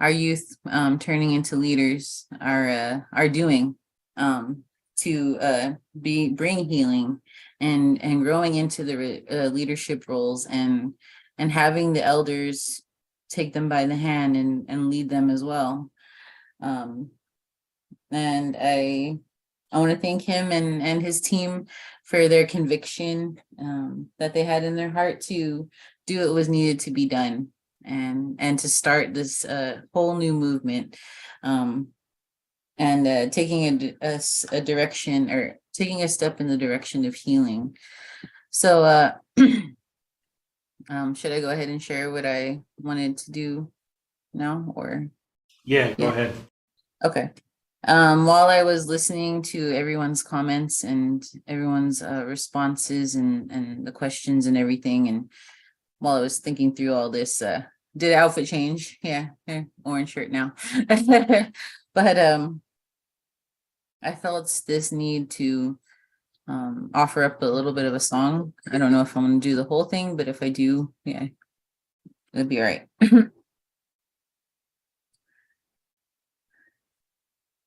turning into leaders are doing to bring healing and growing into the leadership roles, and having the elders take them by the hand and lead them as well. And I want to thank him and his team for their conviction that they had in their heart to do what was needed to be done, and to start this whole new movement, and taking a direction, or taking a step in the direction of healing. So should I go ahead and share what I wanted to do now, or? Yeah, go ahead. Okay. While I was listening to everyone's comments and everyone's responses and the questions and everything, and while I was thinking through all this, did outfit change? Yeah, orange shirt now. But I felt this need to offer up a little bit of a song. I don't know if I'm going to do the whole thing, but if I do, yeah, it'll be all right.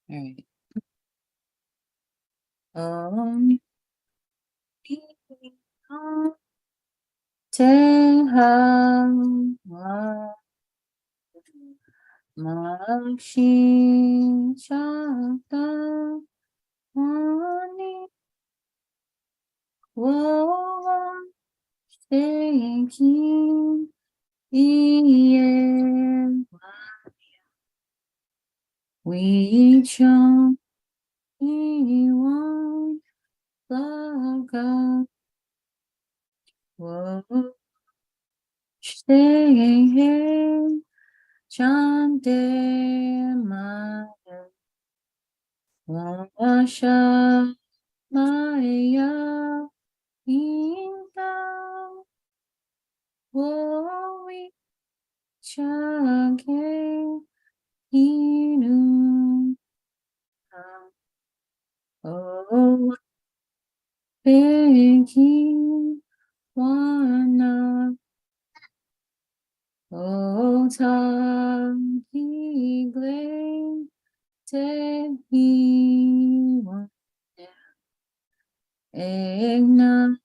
All right. We chose one staying here, chante maya, washa maya, inta, we chage inu. Oh, Peki wana, oh, Taki gle, Tehi wana, Egna,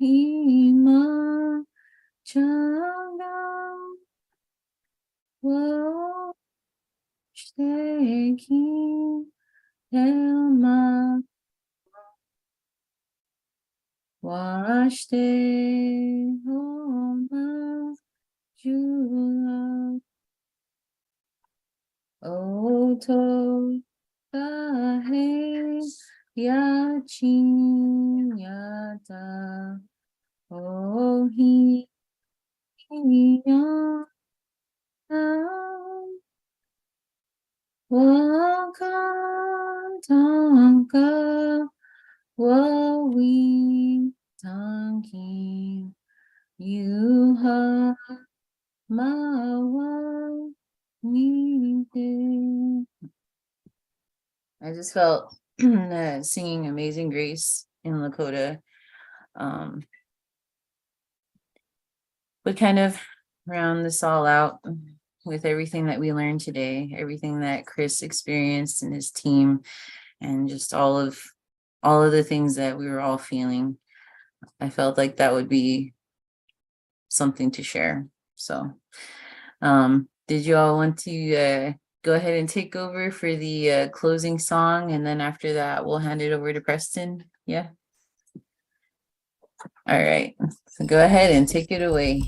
Hima, Chaga, oh, taking Elma Washte Homa Jula Oto Kahe Yachin Yata Ohi Yana Wakantanka Wawi Tanki Yuha Mawa Nite. I just felt singing Amazing Grace in Lakota would kind of round this all out with everything that we learned today, everything that Chris experienced and his team, and just all of the things that we were all feeling. I felt like that would be something to share. So did you all want to go ahead and take over for the closing song, and then after that we'll hand it over to Preston? Yeah. All right, so go ahead and take it away.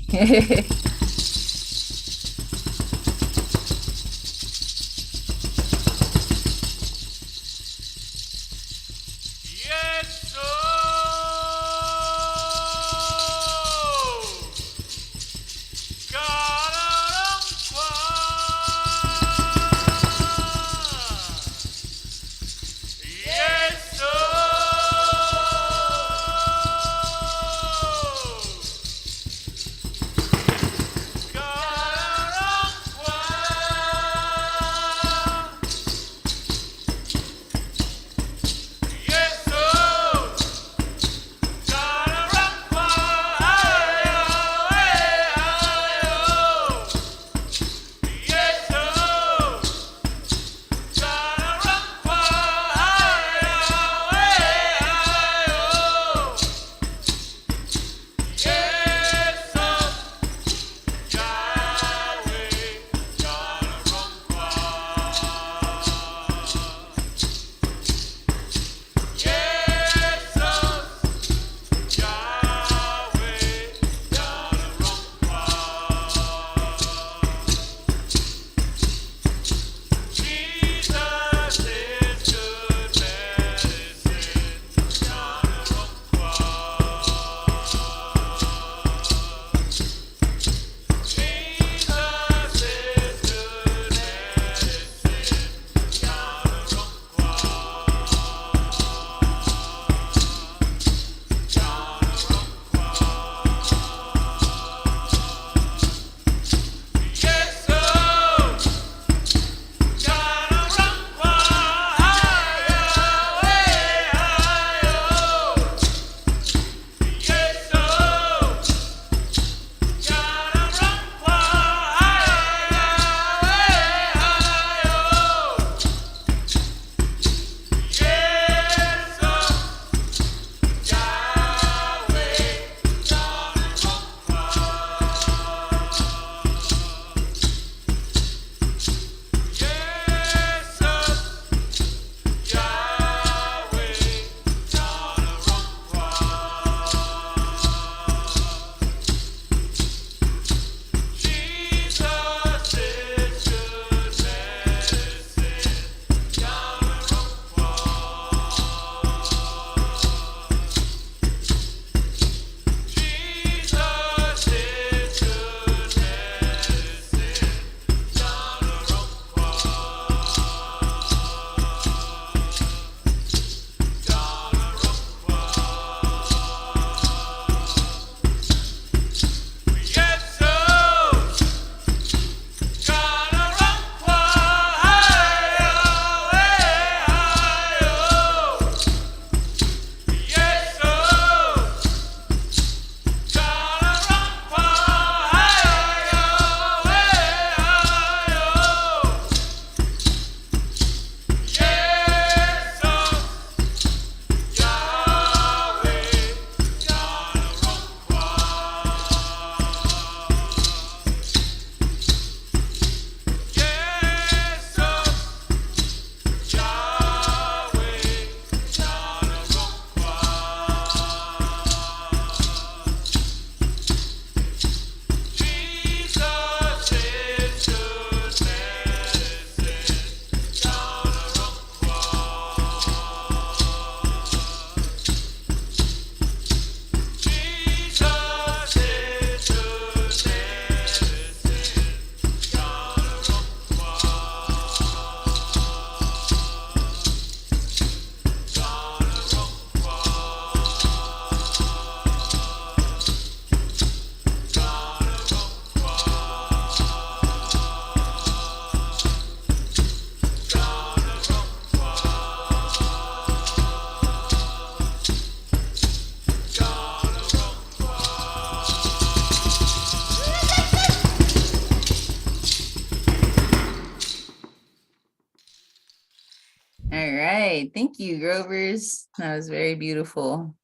right. Thank you, Grovers. That was very beautiful.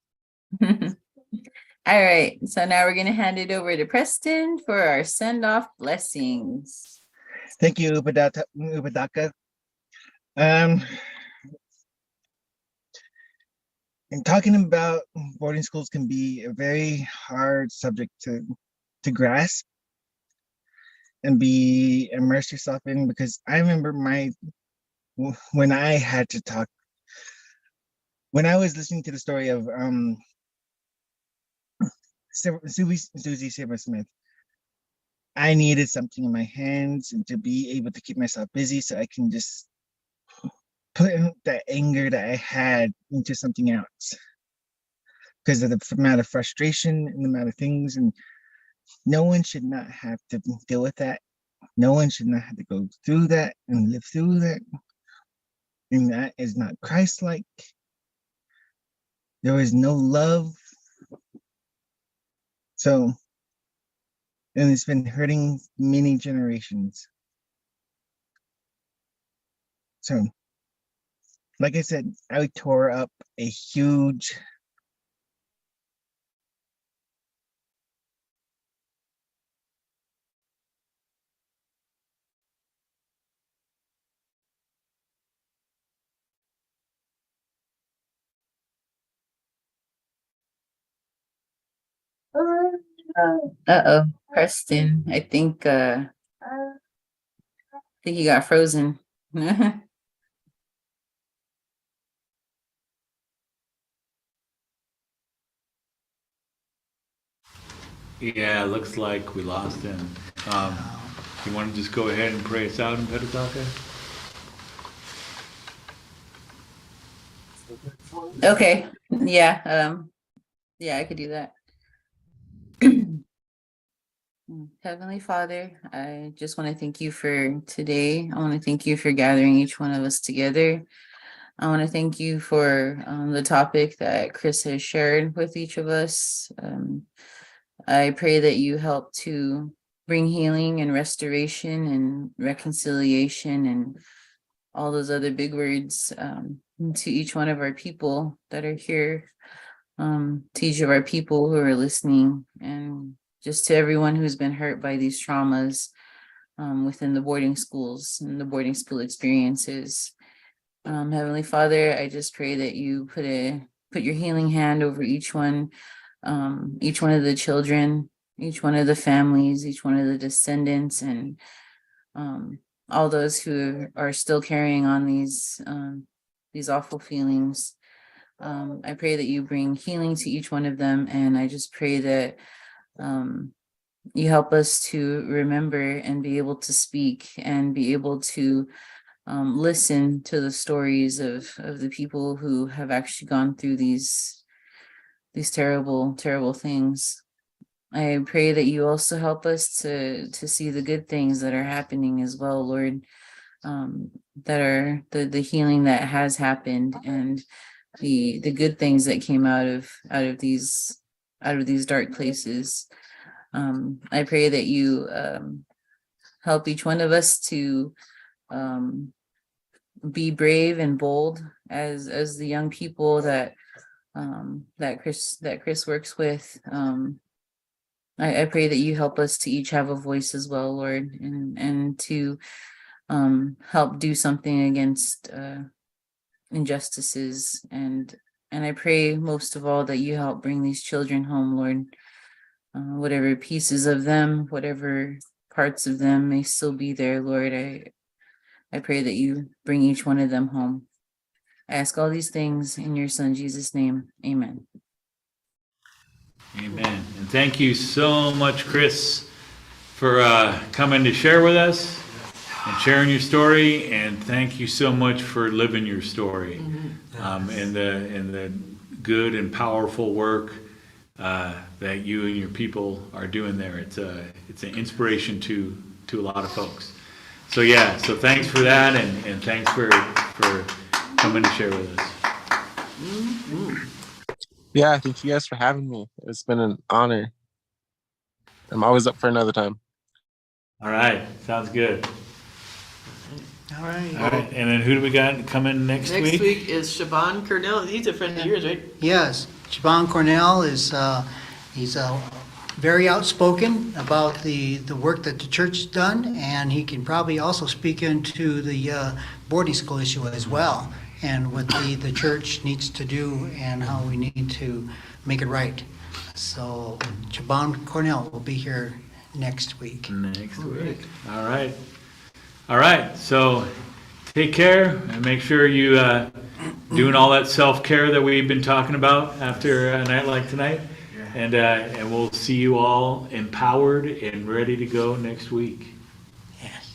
All right. So now we're going to hand it over to Preston for our send-off blessings. Thank you, Ubadaka. And talking about boarding schools can be a very hard subject to grasp and be immerse yourself in, because I remember when I had to talk, when I was listening to the story of Susie Silver Smith, I needed something in my hands and to be able to keep myself busy so I can just put that anger that I had into something else, because of the amount of frustration and the amount of things. And no one should not have to deal with that. No one should not have to go through that and live through that. And that is not Christ-like. There is no love. So, and it's been hurting many generations. So, like I said, I tore up a huge Uh-oh, Preston. I think he got frozen. Yeah, looks like we lost him. You want to just go ahead and pray us out in Petitaka? Okay. Yeah. Yeah, I could do that. Heavenly Father, I just want to thank you for today. I want to thank you for gathering each one of us together. I want to thank you for the topic that Chris has shared with each of us. I pray that you help to bring healing and restoration and reconciliation and all those other big words to each one of our people that are here, to each of our people who are listening, and just to everyone who's been hurt by these traumas within the boarding schools and the boarding school experiences. Heavenly Father, I just pray that you put your healing hand over each one of the children, each one of the families, each one of the descendants, and all those who are still carrying on these awful feelings. I pray that you bring healing to each one of them, and I just pray that you help us to remember and be able to speak and be able to listen to the stories of the people who have actually gone through these terrible, terrible things. I pray that you also help us to see the good things that are happening as well, Lord, that are the healing that has happened and the good things that came out of these dark places. I pray that you help each one of us to be brave and bold as the young people that Chris works with. I pray that you help us to each have a voice as well, Lord, and to help do something against injustices. And I pray most of all that you help bring these children home, Lord. Whatever pieces of them, whatever parts of them may still be there, Lord, I pray that you bring each one of them home. I ask all these things in your Son, Jesus' name. Amen. Amen. And thank you so much, Chris, for coming to share with us and sharing your story. And thank you so much for living your story and the good and powerful work that you and your people are doing there. It's an inspiration to a lot of folks. So yeah, so thanks for that, and thanks for coming to share with us. Yeah, thank you guys for having me. It's been an honor. I'm always up for another time. All right, sounds good. All right. All right, and then who do we got coming next week? Next week is Shaban Cornell. He's a friend of yours, right? Yes, Siobhan Cornell is, he's very outspoken about the work that the church has done, and he can probably also speak into the boarding school issue as well, and what the church needs to do and how we need to make it right. So Siobhan Cornell will be here next week. Next week. All right. All right, so take care and make sure you doing all that self-care that we've been talking about after a night like tonight. And we'll see you all empowered and ready to go next week. Yes.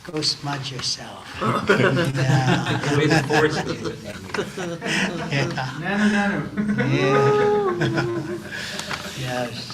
Go smudge yourself. Yeah. May the force be with you. Yeah. Nano, nano. Yeah. Yes.